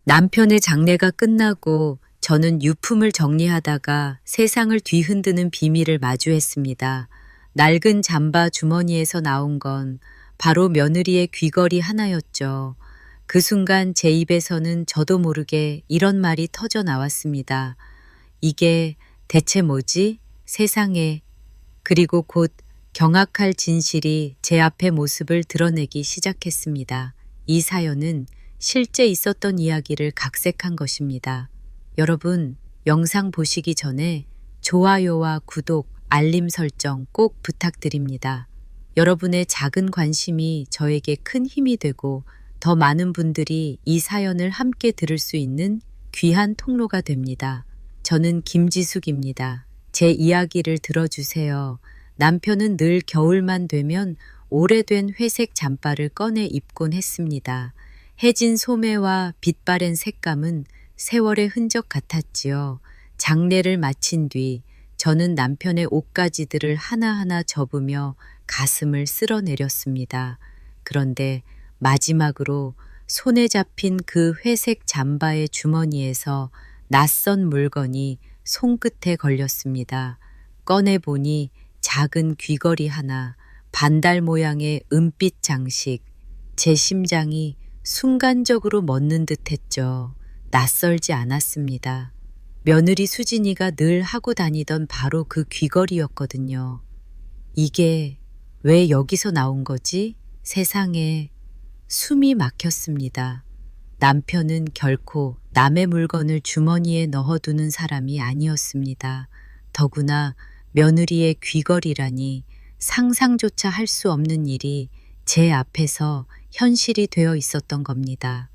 남편의 장례가 끝나고 저는 유품을 정리하다가 세상을 뒤흔드는 비밀을 마주했습니다. 낡은 잠바 주머니에서 나온 건 바로 며느리의 귀걸이 하나였죠. 그 순간 제 입에서는 저도 모르게 이런 말이 터져 나왔습니다. 이게 대체 뭐지? 세상에. 그리고 곧 경악할 진실이 제 앞에 모습을 드러내기 시작했습니다. 이 사연은 실제 있었던 이야기를 각색한 것입니다. 여러분, 영상 보시기 전에 좋아요와 구독, 알림 설정 꼭 부탁드립니다. 여러분의 작은 관심이 저에게 큰 힘이 되고 더 많은 분들이 이 사연을 함께 들을 수 있는 귀한 통로가 됩니다. 저는 김지숙입니다. 제 이야기를 들어주세요. 남편은 늘 겨울만 되면 오래된 회색 잠바를 꺼내 입곤 했습니다. 해진 소매와 빛바랜 색감은 세월의 흔적 같았지요. 장례를 마친 뒤 저는 남편의 옷가지들을 하나하나 접으며 가슴을 쓸어내렸습니다. 그런데 마지막으로 손에 잡힌 그 회색 잠바의 주머니에서 낯선 물건이 손끝에 걸렸습니다. 꺼내보니 작은 귀걸이 하나, 반달 모양의 은빛 장식. 제 심장이 순간적으로 멎는 듯 했죠. 낯설지 않았습니다. 며느리 수진이가 늘 하고 다니던 바로 그 귀걸이였거든요. 이게 왜 여기서 나온 거지? 세상에. 숨이 막혔습니다. 남편은 결코 남의 물건을 주머니에 넣어두는 사람이 아니었습니다. 더구나 며느리의 귀걸이라니 상상조차 할 수 없는 일이 제 앞에서 현실이 되어 있었던 겁니다.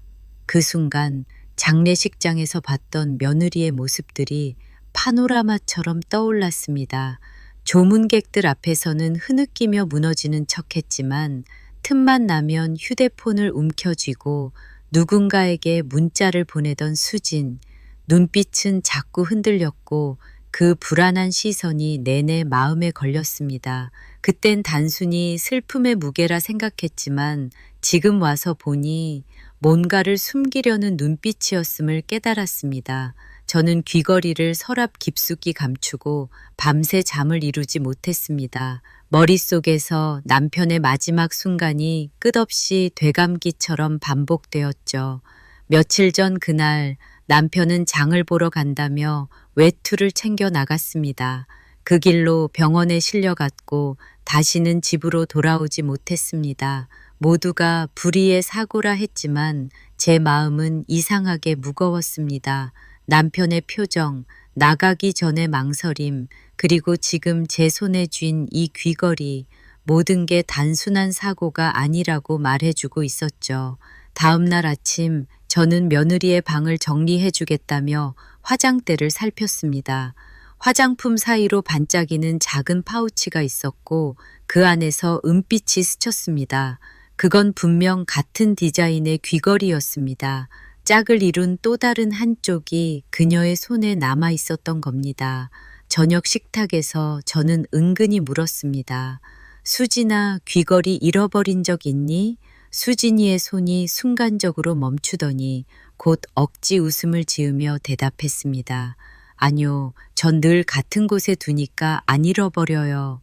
그 순간 장례식장에서 봤던 며느리의 모습들이 파노라마처럼 떠올랐습니다. 조문객들 앞에서는 흐느끼며 무너지는 척했지만 틈만 나면 휴대폰을 움켜쥐고 누군가에게 문자를 보내던 수진. 눈빛은 자꾸 흔들렸고 그 불안한 시선이 내내 마음에 걸렸습니다. 그땐 단순히 슬픔의 무게라 생각했지만 지금 와서 보니 뭔가를 숨기려는 눈빛이었음을 깨달았습니다. 저는 귀걸이를 서랍 깊숙이 감추고 밤새 잠을 이루지 못했습니다. 머릿속에서 남편의 마지막 순간이 끝없이 되감기처럼 반복되었죠. 며칠 전 그날 남편은 장을 보러 간다며 외투를 챙겨 나갔습니다. 그 길로 병원에 실려갔고 다시는 집으로 돌아오지 못했습니다. 모두가 불의의 사고라 했지만 제 마음은 이상하게 무거웠습니다. 남편의 표정, 나가기 전의 망설임, 그리고 지금 제 손에 쥔 이 귀걸이, 모든 게 단순한 사고가 아니라고 말해주고 있었죠. 다음 날 아침 저는 며느리의 방을 정리해주겠다며 화장대를 살폈습니다. 화장품 사이로 반짝이는 작은 파우치가 있었고 그 안에서 은빛이 스쳤습니다. 그건 분명 같은 디자인의 귀걸이였습니다. 짝을 이룬 또 다른 한쪽이 그녀의 손에 남아 있었던 겁니다. 저녁 식탁에서 저는 은근히 물었습니다. 수진아, 귀걸이 잃어버린 적 있니? 수진이의 손이 순간적으로 멈추더니 곧 억지 웃음을 지으며 대답했습니다. 아니요, 전 늘 같은 곳에 두니까 안 잃어버려요.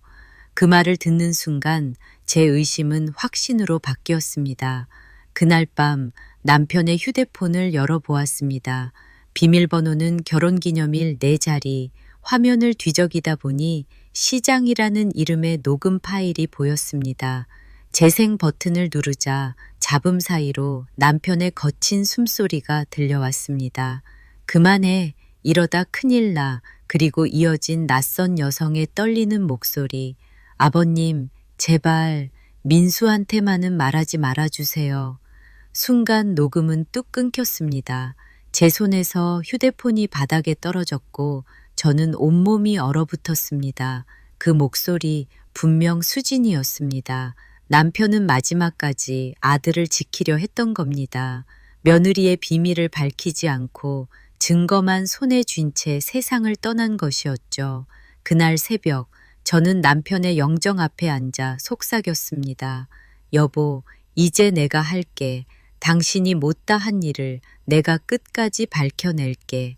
그 말을 듣는 순간 제 의심은 확신으로 바뀌었습니다. 그날 밤 남편의 휴대폰을 열어보았습니다. 비밀번호는 결혼기념일 4자리, 화면을 뒤적이다 보니 시장이라는 이름의 녹음 파일이 보였습니다. 재생 버튼을 누르자 잡음 사이로 남편의 거친 숨소리가 들려왔습니다. 그만해, 이러다 큰일 나. 그리고 이어진 낯선 여성의 떨리는 목소리. 아버님, 제발 민수한테만은 말하지 말아주세요. 순간 녹음은 뚝 끊겼습니다. 제 손에서 휴대폰이 바닥에 떨어졌고 저는 온몸이 얼어붙었습니다. 그 목소리 분명 수진이었습니다. 남편은 마지막까지 아들을 지키려 했던 겁니다. 며느리의 비밀을 밝히지 않고 증거만 손에 쥔 채 세상을 떠난 것이었죠. 그날 새벽 저는 남편의 영정 앞에 앉아 속삭였습니다. 여보, 이제 내가 할게. 당신이 못다 한 일을 내가 끝까지 밝혀낼게.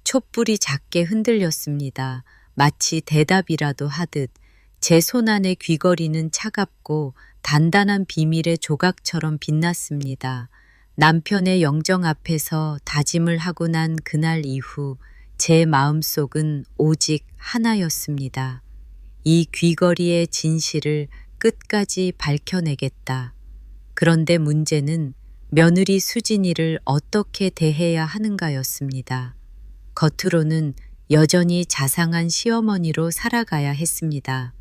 촛불이 작게 흔들렸습니다. 마치 대답이라도 하듯 제 손 안의 귀걸이는 차갑고 단단한 비밀의 조각처럼 빛났습니다. 남편의 영정 앞에서 다짐을 하고 난 그날 이후 제 마음속은 오직 하나였습니다. 이 귀걸이의 진실을 끝까지 밝혀내겠다. 그런데 문제는 며느리 수진이를 어떻게 대해야 하는가였습니다. 겉으로는 여전히 자상한 시어머니로 살아가야 했습니다.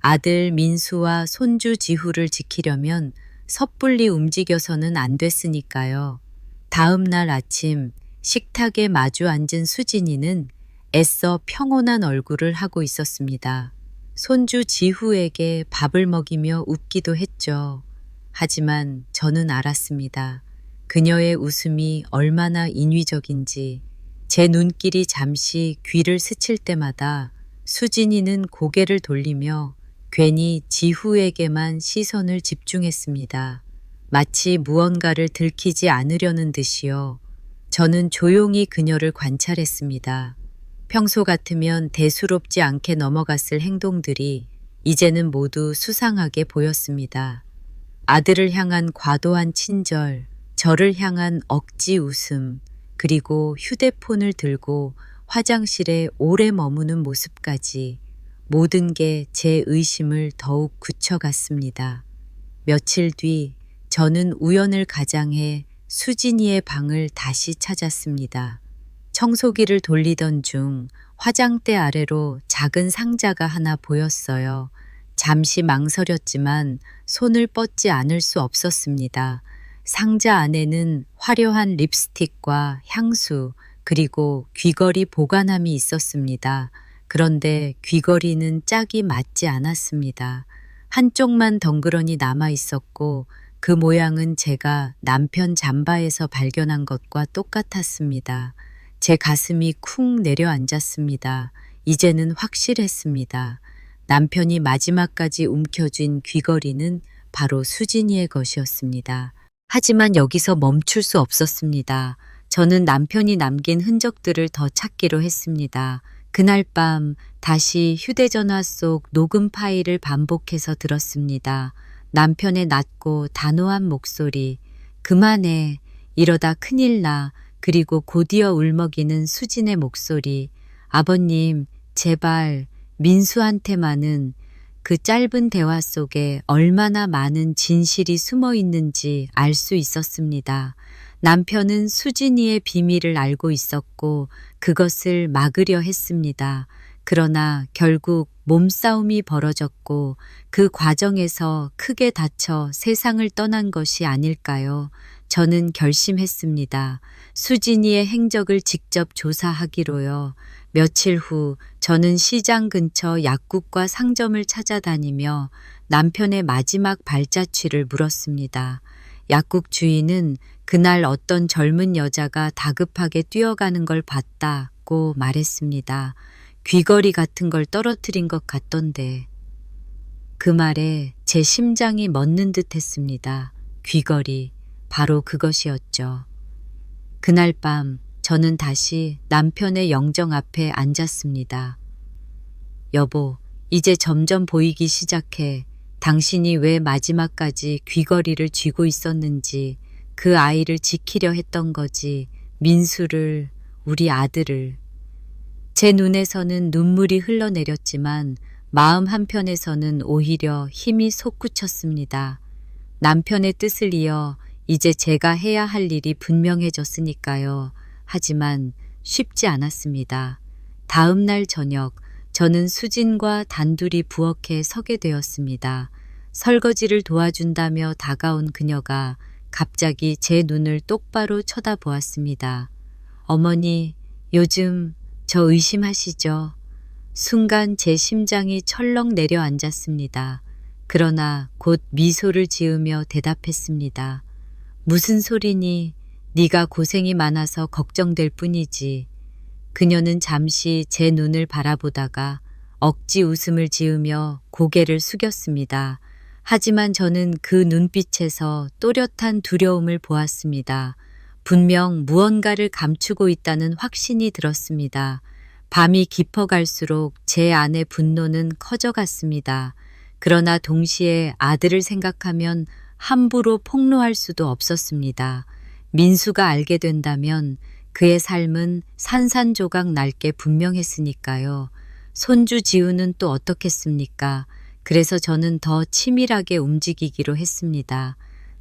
아들 민수와 손주 지후를 지키려면 섣불리 움직여서는 안 됐으니까요. 다음 날 아침 식탁에 마주 앉은 수진이는 애써 평온한 얼굴을 하고 있었습니다. 손주 지후에게 밥을 먹이며 웃기도 했죠. 하지만 저는 알았습니다. 그녀의 웃음이 얼마나 인위적인지. 제 눈길이 잠시 귀를 스칠 때마다 수진이는 고개를 돌리며 괜히 지후에게만 시선을 집중했습니다. 마치 무언가를 들키지 않으려는 듯이요. 저는 조용히 그녀를 관찰했습니다. 평소 같으면 대수롭지 않게 넘어갔을 행동들이 이제는 모두 수상하게 보였습니다. 아들을 향한 과도한 친절, 저를 향한 억지 웃음, 그리고 휴대폰을 들고 화장실에 오래 머무는 모습까지 모든 게 제 의심을 더욱 굳혀갔습니다. 며칠 뒤 저는 우연을 가장해 수진이의 방을 다시 찾았습니다. 청소기를 돌리던 중 화장대 아래로 작은 상자가 하나 보였어요. 잠시 망설였지만 손을 뻗지 않을 수 없었습니다. 상자 안에는 화려한 립스틱과 향수, 그리고 귀걸이 보관함이 있었습니다. 그런데 귀걸이는 짝이 맞지 않았습니다. 한쪽만 덩그러니 남아 있었고 그 모양은 제가 남편 잠바에서 발견한 것과 똑같았습니다. 제 가슴이 쿵 내려앉았습니다. 이제는 확실했습니다. 남편이 마지막까지 움켜쥔 귀걸이는 바로 수진이의 것이었습니다. 하지만 여기서 멈출 수 없었습니다. 저는 남편이 남긴 흔적들을 더 찾기로 했습니다. 그날 밤 다시 휴대전화 속 녹음 파일을 반복해서 들었습니다. 남편의 낮고 단호한 목소리, 그만해, 이러다 큰일 나, 그리고 곧이어 울먹이는 수진의 목소리, 아버님, 제발 민수한테만은. 그 짧은 대화 속에 얼마나 많은 진실이 숨어 있는지 알 수 있었습니다. 남편은 수진이의 비밀을 알고 있었고 그것을 막으려 했습니다. 그러나 결국 몸싸움이 벌어졌고 그 과정에서 크게 다쳐 세상을 떠난 것이 아닐까요? 저는 결심했습니다. 수진이의 행적을 직접 조사하기로요. 며칠 후 저는 시장 근처 약국과 상점을 찾아다니며 남편의 마지막 발자취를 물었습니다. 약국 주인은 그날 어떤 젊은 여자가 다급하게 뛰어가는 걸 봤다고 말했습니다. 귀걸이 같은 걸 떨어뜨린 것 같던데. 그 말에 제 심장이 멎는 듯 했습니다. 귀걸이, 바로 그것이었죠. 그날 밤 저는 다시 남편의 영정 앞에 앉았습니다. 여보, 이제 점점 보이기 시작해. 당신이 왜 마지막까지 귀걸이를 쥐고 있었는지, 그 아이를 지키려 했던 거지, 민수를, 우리 아들을. 제 눈에서는 눈물이 흘러내렸지만 마음 한편에서는 오히려 힘이 솟구쳤습니다. 남편의 뜻을 이어 이제 제가 해야 할 일이 분명해졌으니까요. 하지만 쉽지 않았습니다. 다음 날 저녁 저는 수진과 단둘이 부엌에 서게 되었습니다. 설거지를 도와준다며 다가온 그녀가 갑자기 제 눈을 똑바로 쳐다보았습니다. 어머니, 요즘 저 의심하시죠? 순간 제 심장이 철렁 내려앉았습니다. 그러나 곧 미소를 지으며 대답했습니다. 무슨 소리니? 네가 고생이 많아서 걱정될 뿐이지. 그녀는 잠시 제 눈을 바라보다가 억지 웃음을 지으며 고개를 숙였습니다. 하지만 저는 그 눈빛에서 또렷한 두려움을 보았습니다. 분명 무언가를 감추고 있다는 확신이 들었습니다. 밤이 깊어갈수록 제 안의 분노는 커져갔습니다. 그러나 동시에 아들을 생각하면 함부로 폭로할 수도 없었습니다. 민수가 알게 된다면 그의 삶은 산산조각 날 게 분명했으니까요. 손주 지우는 또 어떻겠습니까? 그래서 저는 더 치밀하게 움직이기로 했습니다.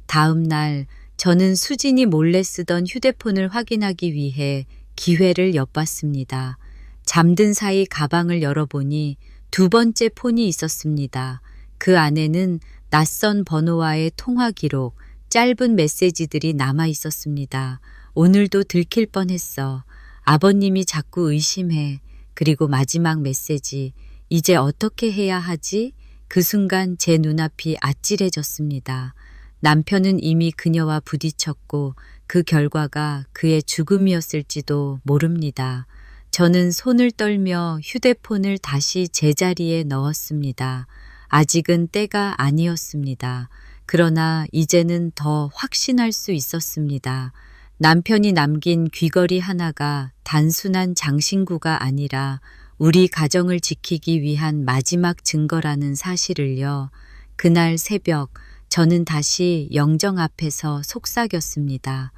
다음 날 저는 수진이 몰래 쓰던 휴대폰을 확인하기 위해 기회를 엿봤습니다. 잠든 사이 가방을 열어보니 두 번째 폰이 있었습니다. 그 안에는 낯선 번호와의 통화 기록, 짧은 메시지들이 남아 있었습니다. 오늘도 들킬 뻔했어. 아버님이 자꾸 의심해. 그리고 마지막 메시지. 이제 어떻게 해야 하지? 그 순간 제 눈앞이 아찔해졌습니다. 남편은 이미 그녀와 부딪혔고 그 결과가 그의 죽음이었을지도 모릅니다. 저는 손을 떨며 휴대폰을 다시 제자리에 넣었습니다. 아직은 때가 아니었습니다. 그러나 이제는 더 확신할 수 있었습니다. 남편이 남긴 귀걸이 하나가 단순한 장신구가 아니라 우리 가정을 지키기 위한 마지막 증거라는 사실을요. 그날 새벽 저는 다시 영정 앞에서 속삭였습니다.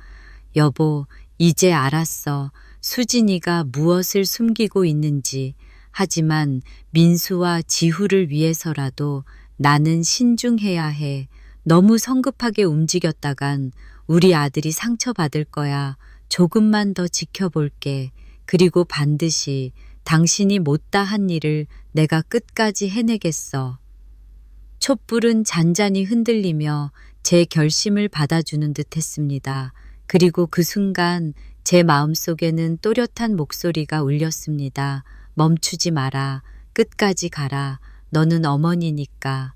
여보, 이제 알았어. 수진이가 무엇을 숨기고 있는지. 하지만 민수와 지후를 위해서라도 나는 신중해야 해. 너무 성급하게 움직였다간 우리 아들이 상처받을 거야. 조금만 더 지켜볼게. 그리고 반드시 당신이 못다 한 일을 내가 끝까지 해내겠어. 촛불은 잔잔히 흔들리며 제 결심을 받아주는 듯 했습니다. 그리고 그 순간 제 마음속에는 또렷한 목소리가 울렸습니다. 멈추지 마라. 끝까지 가라. 너는 어머니니까.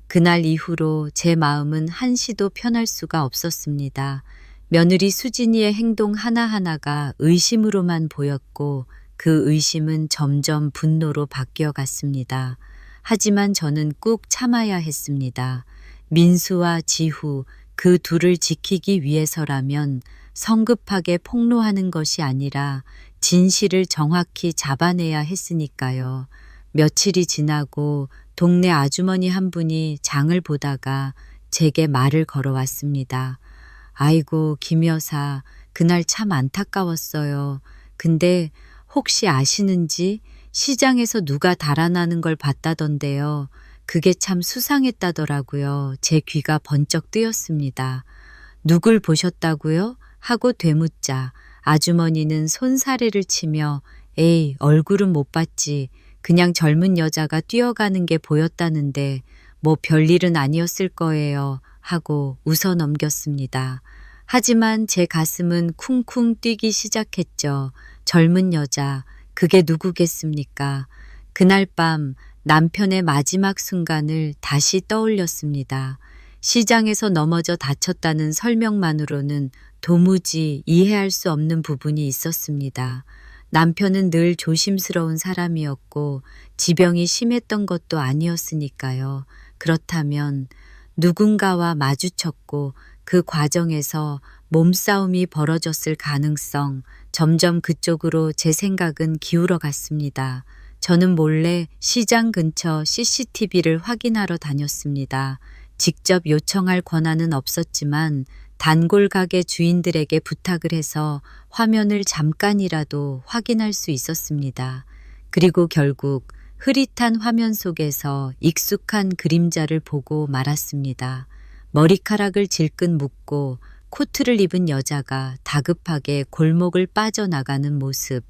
그날 이후로 제 마음은 한시도 편할 수가 없었습니다. 며느리 수진이의 행동 하나하나가 의심으로만 보였고 그 의심은 점점 분노로 바뀌어 갔습니다. 하지만 저는 꾹 참아야 했습니다. 민수와 지후 그 둘을 지키기 위해서라면 성급하게 폭로하는 것이 아니라 진실을 정확히 잡아내야 했으니까요. 며칠이 지나고 동네 아주머니 한 분이 장을 보다가 제게 말을 걸어왔습니다. 아이고, 김 여사, 그날 참 안타까웠어요. 근데 혹시 아시는지 시장에서 누가 달아나는 걸 봤다던데요. 그게 참 수상했다더라고요. 제 귀가 번쩍 뜨였습니다. 누굴 보셨다고요? 하고 되묻자 아주머니는 손사래를 치며 에이, 얼굴은 못 봤지. 그냥 젊은 여자가 뛰어가는 게 보였다는데 뭐 별일은 아니었을 거예요. 하고 웃어 넘겼습니다. 하지만 제 가슴은 쿵쿵 뛰기 시작했죠. 젊은 여자, 그게 누구겠습니까? 그날 밤 남편의 마지막 순간을 다시 떠올렸습니다. 시장에서 넘어져 다쳤다는 설명만으로는 도무지 이해할 수 없는 부분이 있었습니다. 남편은 늘 조심스러운 사람이었고 지병이 심했던 것도 아니었으니까요. 그렇다면 누군가와 마주쳤고 그 과정에서 몸싸움이 벌어졌을 가능성, 점점 그쪽으로 제 생각은 기울어 갔습니다. 저는 몰래 시장 근처 CCTV를 확인하러 다녔습니다. 직접 요청할 권한은 없었지만 단골 가게 주인들에게 부탁을 해서 화면을 잠깐이라도 확인할 수 있었습니다. 그리고 결국 흐릿한 화면 속에서 익숙한 그림자를 보고 말았습니다. 머리카락을 질끈 묶고 코트를 입은 여자가 다급하게 골목을 빠져나가는 모습.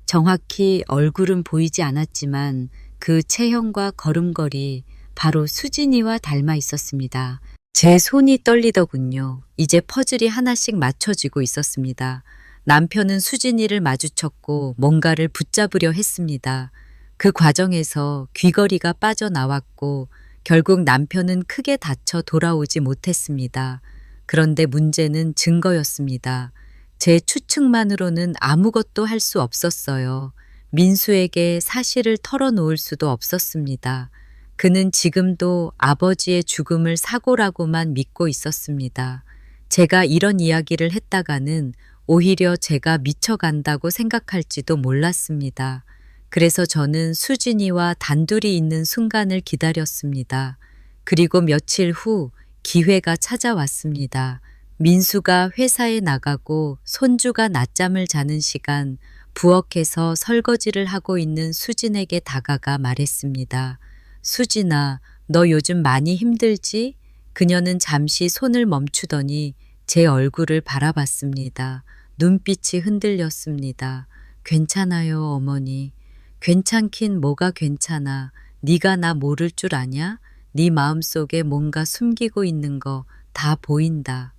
정확히 얼굴은 보이지 않았지만 그 체형과 걸음걸이 바로 수진이와 닮아 있었습니다. 제 손이 떨리더군요. 이제 퍼즐이 하나씩 맞춰지고 있었습니다. 남편은 수진이를 마주쳤고 뭔가를 붙잡으려 했습니다. 그 과정에서 귀걸이가 빠져나왔고 결국 남편은 크게 다쳐 돌아오지 못했습니다. 그런데 문제는 증거였습니다. 제 추측만으로는 아무것도 할 수 없었어요. 민수에게 사실을 털어놓을 수도 없었습니다. 그는 지금도 아버지의 죽음을 사고라고만 믿고 있었습니다. 제가 이런 이야기를 했다가는 오히려 제가 미쳐간다고 생각할지도 몰랐습니다. 그래서 저는 수진이와 단둘이 있는 순간을 기다렸습니다. 그리고 며칠 후 기회가 찾아왔습니다. 민수가 회사에 나가고 손주가 낮잠을 자는 시간, 부엌에서 설거지를 하고 있는 수진에게 다가가 말했습니다. 수진아, 너 요즘 많이 힘들지? 그녀는 잠시 손을 멈추더니 제 얼굴을 바라봤습니다. 눈빛이 흔들렸습니다. 괜찮아요, 어머니. 괜찮긴 뭐가 괜찮아. 네가 나 모를 줄 아냐? 네 마음속에 뭔가 숨기고 있는 거 다 보인다.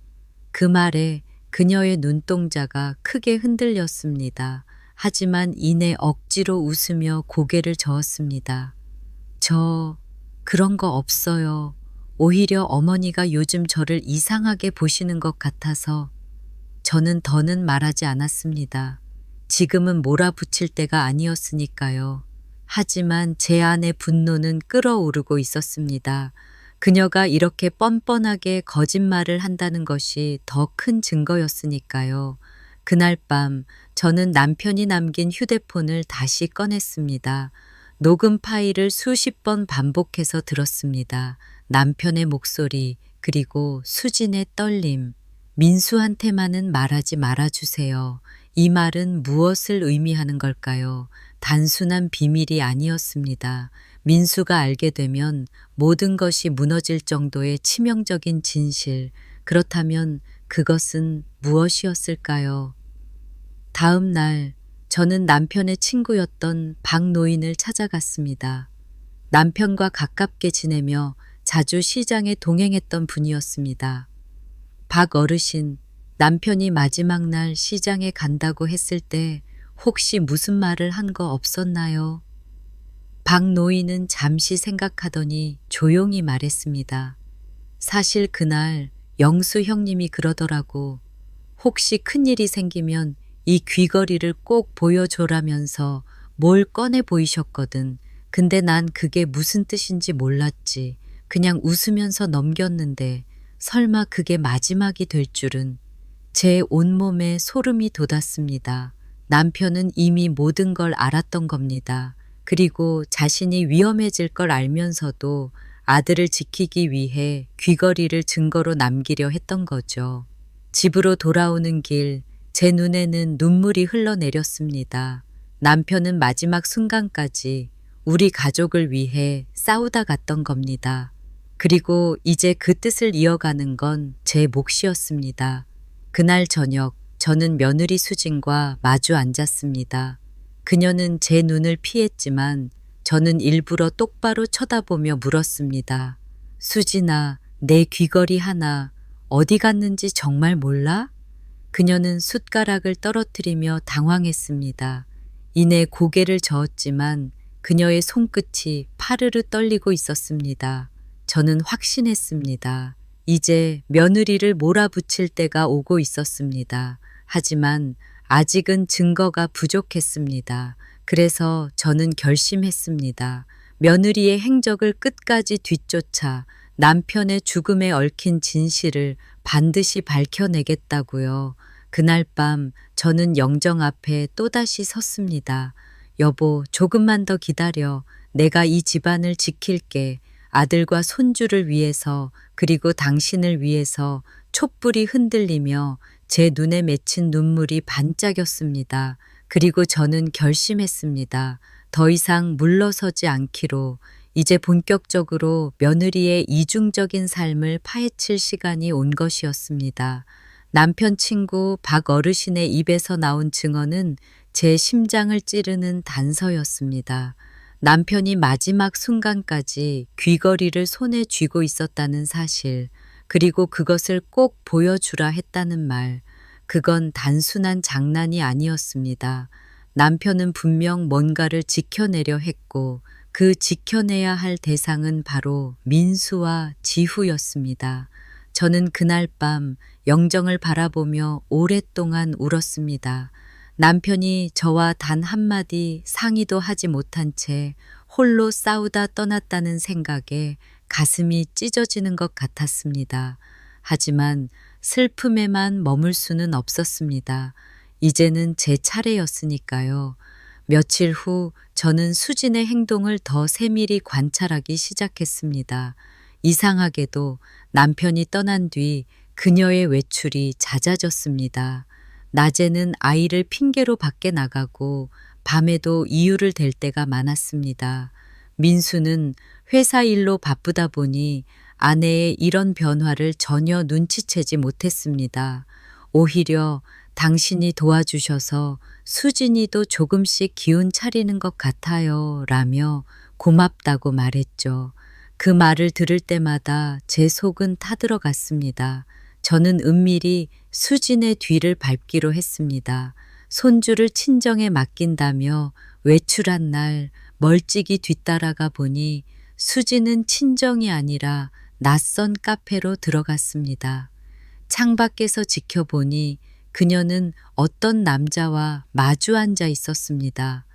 그 말에 그녀의 눈동자가 크게 흔들렸습니다. 하지만 이내 억지로 웃으며 고개를 저었습니다. 저 그런 거 없어요. 오히려 어머니가 요즘 저를 이상하게 보시는 것 같아서 저는 더는 말하지 않았습니다. 지금은 몰아붙일 때가 아니었으니까요. 하지만 제 안의 분노는 끓어오르고 있었습니다. 그녀가 이렇게 뻔뻔하게 거짓말을 한다는 것이 더 큰 증거였으니까요. 그날 밤 저는 남편이 남긴 휴대폰을 다시 꺼냈습니다. 녹음 파일을 수십 번 반복해서 들었습니다. 남편의 목소리, 그리고 수진의 떨림. 민수한테만은 말하지 말아주세요. 이 말은 무엇을 의미하는 걸까요? 단순한 비밀이 아니었습니다. 민수가 알게 되면 모든 것이 무너질 정도의 치명적인 진실. 그렇다면 그것은 무엇이었을까요? 다음 날 저는 남편의 친구였던 박 노인을 찾아갔습니다. 남편과 가깝게 지내며 자주 시장에 동행했던 분이었습니다. 박 어르신, 남편이 마지막 날 시장에 간다고 했을 때 혹시 무슨 말을 한 거 없었나요? 박 노인은 잠시 생각하더니 조용히 말했습니다. 사실 그날 영수 형님이 그러더라고. 혹시 큰일이 생기면 이 귀걸이를 꼭 보여줘라면서 뭘 꺼내 보이셨거든. 근데 난 그게 무슨 뜻인지 몰랐지. 그냥 웃으면서 넘겼는데 설마 그게 마지막이 될 줄은. 제 온몸에 소름이 돋았습니다. 남편은 이미 모든 걸 알았던 겁니다. 그리고 자신이 위험해질 걸 알면서도 아들을 지키기 위해 귀걸이를 증거로 남기려 했던 거죠. 집으로 돌아오는 길, 제 눈에는 눈물이 흘러내렸습니다. 남편은 마지막 순간까지 우리 가족을 위해 싸우다 갔던 겁니다. 그리고 이제 그 뜻을 이어가는 건 제 몫이었습니다. 그날 저녁 저는 며느리 수진과 마주 앉았습니다. 그녀는 제 눈을 피했지만 저는 일부러 똑바로 쳐다보며 물었습니다. 수진아, 내 귀걸이 하나 어디 갔는지 정말 몰라? 그녀는 숟가락을 떨어뜨리며 당황했습니다. 이내 고개를 저었지만 그녀의 손끝이 파르르 떨리고 있었습니다. 저는 확신했습니다. 이제 며느리를 몰아붙일 때가 오고 있었습니다. 하지만 아직은 증거가 부족했습니다. 그래서 저는 결심했습니다. 며느리의 행적을 끝까지 뒤쫓아 남편의 죽음에 얽힌 진실을 반드시 밝혀내겠다고요. 그날 밤 저는 영정 앞에 또다시 섰습니다. 여보, 조금만 더 기다려. 내가 이 집안을 지킬게. 아들과 손주를 위해서, 그리고 당신을 위해서. 촛불이 흔들리며 제 눈에 맺힌 눈물이 반짝였습니다. 그리고 저는 결심했습니다. 더 이상 물러서지 않기로. 이제 본격적으로 며느리의 이중적인 삶을 파헤칠 시간이 온 것이었습니다. 남편 친구 박 어르신의 입에서 나온 증언은 제 심장을 찌르는 단서였습니다. 남편이 마지막 순간까지 귀걸이를 손에 쥐고 있었다는 사실, 그리고 그것을 꼭 보여주라 했다는 말, 그건 단순한 장난이 아니었습니다. 남편은 분명 뭔가를 지켜내려 했고 그 지켜내야 할 대상은 바로 민수와 지후였습니다. 저는 그날 밤 영정을 바라보며 오랫동안 울었습니다. 남편이 저와 단 한마디 상의도 하지 못한 채 홀로 싸우다 떠났다는 생각에 가슴이 찢어지는 것 같았습니다. 하지만 슬픔에만 머물 수는 없었습니다. 이제는 제 차례였으니까요. 며칠 후 저는 수진의 행동을 더 세밀히 관찰하기 시작했습니다. 이상하게도 남편이 떠난 뒤 그녀의 외출이 잦아졌습니다. 낮에는 아이를 핑계로 밖에 나가고 밤에도 이유를 댈 때가 많았습니다. 민수는 회사 일로 바쁘다 보니 아내의 이런 변화를 전혀 눈치채지 못했습니다. 오히려 당신이 도와주셔서 수진이도 조금씩 기운 차리는 것 같아요 라며 고맙다고 말했죠. 그 말을 들을 때마다 제 속은 타들어갔습니다. 저는 은밀히 수진의 뒤를 밟기로 했습니다. 손주를 친정에 맡긴다며 외출한 날 멀찍이 뒤따라가 보니 수진은 친정이 아니라 낯선 카페로 들어갔습니다. 창밖에서 지켜보니 그녀는 어떤 남자와 마주 앉아 있었습니다.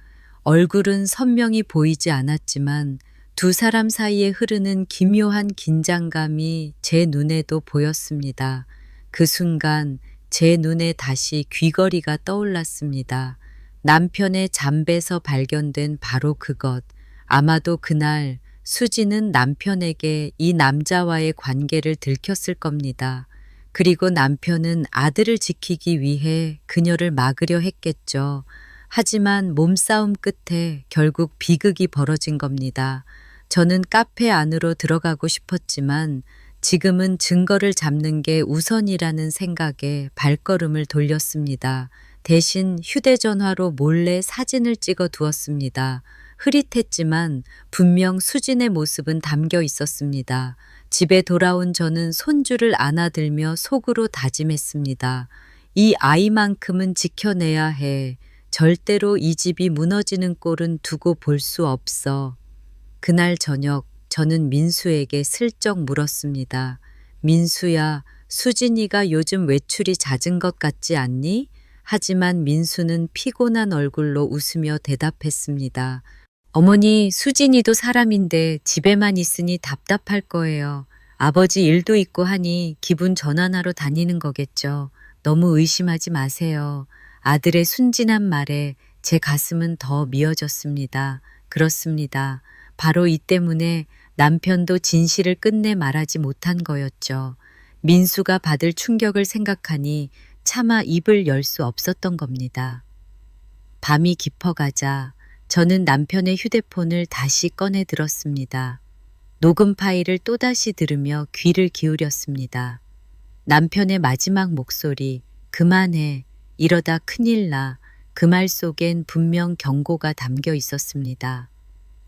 얼굴은 선명히 보이지 않았지만 두 사람 사이에 흐르는 기묘한 긴장감이 제 눈에도 보였습니다. 그 순간 제 눈에 다시 귀걸이가 떠올랐습니다. 남편의 잠배에서 발견된 바로 그것. 아마도 그날 수지는 남편에게 이 남자와의 관계를 들켰을 겁니다. 그리고 남편은 아들을 지키기 위해 그녀를 막으려 했겠죠. 하지만 몸싸움 끝에 결국 비극이 벌어진 겁니다. 저는 카페 안으로 들어가고 싶었지만 지금은 증거를 잡는 게 우선이라는 생각에 발걸음을 돌렸습니다. 대신 휴대전화로 몰래 사진을 찍어 두었습니다. 흐릿했지만 분명 수진의 모습은 담겨 있었습니다. 집에 돌아온 저는 손주를 안아들며 속으로 다짐했습니다. 이 아이만큼은 지켜내야 해. 절대로 이 집이 무너지는 꼴은 두고 볼 수 없어. 그날 저녁 저는 민수에게 슬쩍 물었습니다. 민수야, 수진이가 요즘 외출이 잦은 것 같지 않니? 하지만 민수는 피곤한 얼굴로 웃으며 대답했습니다. 어머니, 수진이도 사람인데 집에만 있으니 답답할 거예요. 아버지 일도 있고 하니 기분 전환하러 다니는 거겠죠. 너무 의심하지 마세요. 아들의 순진한 말에 제 가슴은 더 미어졌습니다. 그렇습니다. 바로 이 때문에 남편도 진실을 끝내 말하지 못한 거였죠. 민수가 받을 충격을 생각하니 차마 입을 열 수 없었던 겁니다. 밤이 깊어가자 저는 남편의 휴대폰을 다시 꺼내 들었습니다. 녹음 파일을 또다시 들으며 귀를 기울였습니다. 남편의 마지막 목소리, 그만해, 이러다 큰일 나. 그 말 속엔 분명 경고가 담겨 있었습니다.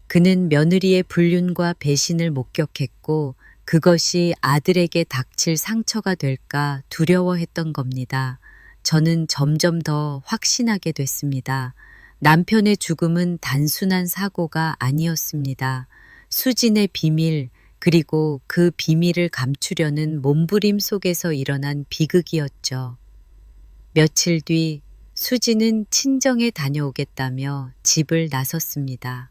그는 며느리의 불륜과 배신을 목격했고 그것이 아들에게 닥칠 상처가 될까 두려워했던 겁니다. 저는 점점 더 확신하게 됐습니다. 남편의 죽음은 단순한 사고가 아니었습니다. 수진의 비밀, 그리고 그 비밀을 감추려는 몸부림 속에서 일어난 비극이었죠. 며칠 뒤 수진은 친정에 다녀오겠다며 집을 나섰습니다.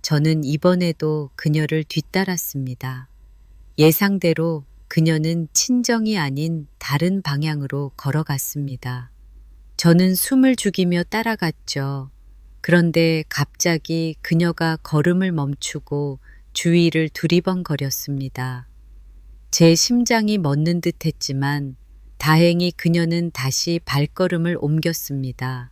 저는 이번에도 그녀를 뒤따랐습니다. 예상대로 그녀는 친정이 아닌 다른 방향으로 걸어갔습니다. 저는 숨을 죽이며 따라갔죠. 그런데 갑자기 그녀가 걸음을 멈추고 주위를 두리번거렸습니다. 제 심장이 멎는 듯 했지만 다행히 그녀는 다시 발걸음을 옮겼습니다.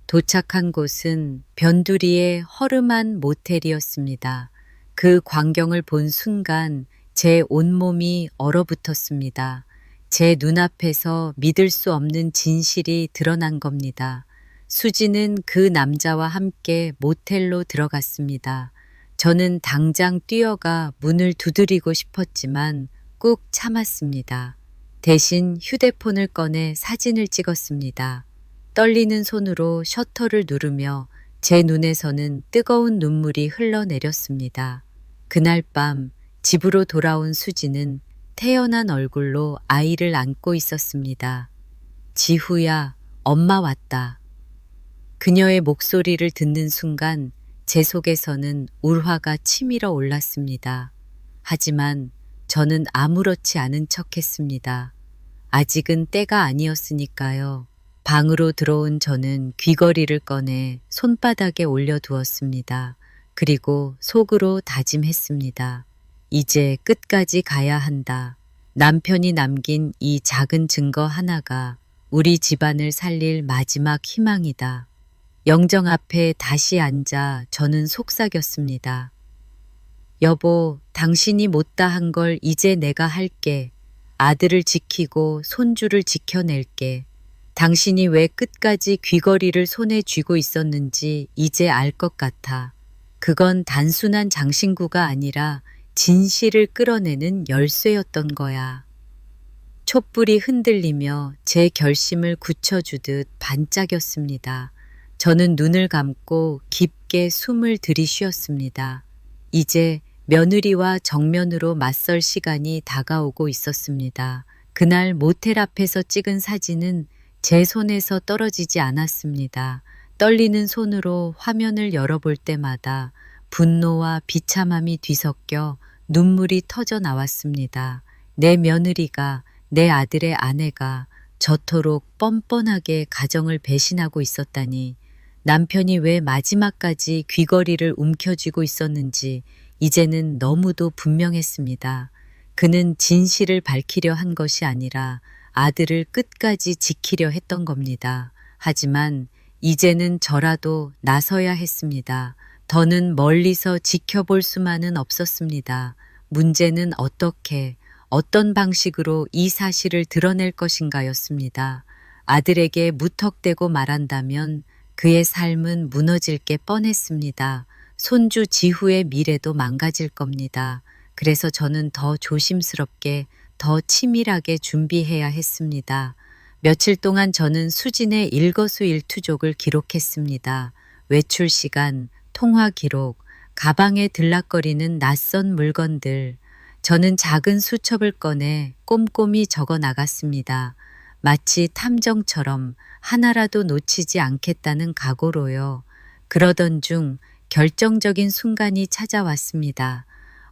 도착한 곳은 변두리의 허름한 모텔이었습니다. 그 광경을 본 순간 제 온몸이 얼어붙었습니다. 제 눈앞에서 믿을 수 없는 진실이 드러난 겁니다. 수지는 그 남자와 함께 모텔로 들어갔습니다. 저는 당장 뛰어가 문을 두드리고 싶었지만 꾹 참았습니다. 대신 휴대폰을 꺼내 사진을 찍었습니다. 떨리는 손으로 셔터를 누르며 제 눈에서는 뜨거운 눈물이 흘러내렸습니다. 그날 밤 집으로 돌아온 수지는 태연한 얼굴로 아이를 안고 있었습니다. 지후야, 엄마 왔다. 그녀의 목소리를 듣는 순간 제 속에서는 울화가 치밀어 올랐습니다. 하지만 저는 아무렇지 않은 척했습니다. 아직은 때가 아니었으니까요. 방으로 들어온 저는 귀걸이를 꺼내 손바닥에 올려두었습니다. 그리고 속으로 다짐했습니다. 이제 끝까지 가야 한다. 남편이 남긴 이 작은 증거 하나가 우리 집안을 살릴 마지막 희망이다. 영정 앞에 다시 앉아 저는 속삭였습니다. 여보, 당신이 못다 한 걸 이제 내가 할게. 아들을 지키고 손주를 지켜낼게. 당신이 왜 끝까지 귀걸이를 손에 쥐고 있었는지 이제 알 것 같아. 그건 단순한 장신구가 아니라 진실을 끌어내는 열쇠였던 거야. 촛불이 흔들리며 제 결심을 굳혀주듯 반짝였습니다. 저는 눈을 감고 깊게 숨을 들이쉬었습니다. 이제 며느리와 정면으로 맞설 시간이 다가오고 있었습니다. 그날 모텔 앞에서 찍은 사진은 제 손에서 떨어지지 않았습니다. 떨리는 손으로 화면을 열어볼 때마다 분노와 비참함이 뒤섞여 눈물이 터져 나왔습니다. 내 며느리가, 내 아들의 아내가 저토록 뻔뻔하게 가정을 배신하고 있었다니, 남편이 왜 마지막까지 귀걸이를 움켜쥐고 있었는지 이제는 너무도 분명했습니다. 그는 진실을 밝히려 한 것이 아니라 아들을 끝까지 지키려 했던 겁니다. 하지만 이제는 저라도 나서야 했습니다. 더는 멀리서 지켜볼 수만은 없었습니다. 문제는 어떻게, 어떤 방식으로 이 사실을 드러낼 것인가였습니다. 아들에게 무턱대고 말한다면 그의 삶은 무너질 게 뻔했습니다. 손주 지후의 미래도 망가질 겁니다. 그래서 저는 더 조심스럽게, 더 치밀하게 준비해야 했습니다. 며칠 동안 저는 수진의 일거수일투족을 기록했습니다. 외출 시간, 통화 기록, 가방에 들락거리는 낯선 물건들. 저는 작은 수첩을 꺼내 꼼꼼히 적어 나갔습니다. 마치 탐정처럼 하나라도 놓치지 않겠다는 각오로요. 그러던 중 결정적인 순간이 찾아왔습니다.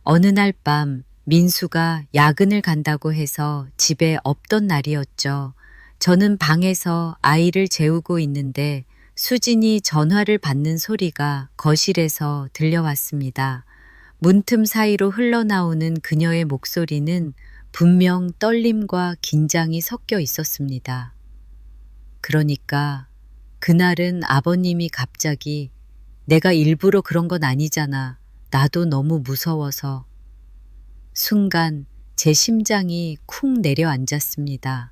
어느 날 밤 민수가 야근을 간다고 해서 집에 없던 날이었죠. 저는 방에서 아이를 재우고 있는데 수진이 전화를 받는 소리가 거실에서 들려왔습니다. 문틈 사이로 흘러나오는 그녀의 목소리는 분명 떨림과 긴장이 섞여 있었습니다. 그러니까 그날은 아버님이 갑자기 내가 일부러 그런 건 아니잖아. 나도 너무 무서워서. 순간 제 심장이 쿵 내려앉았습니다.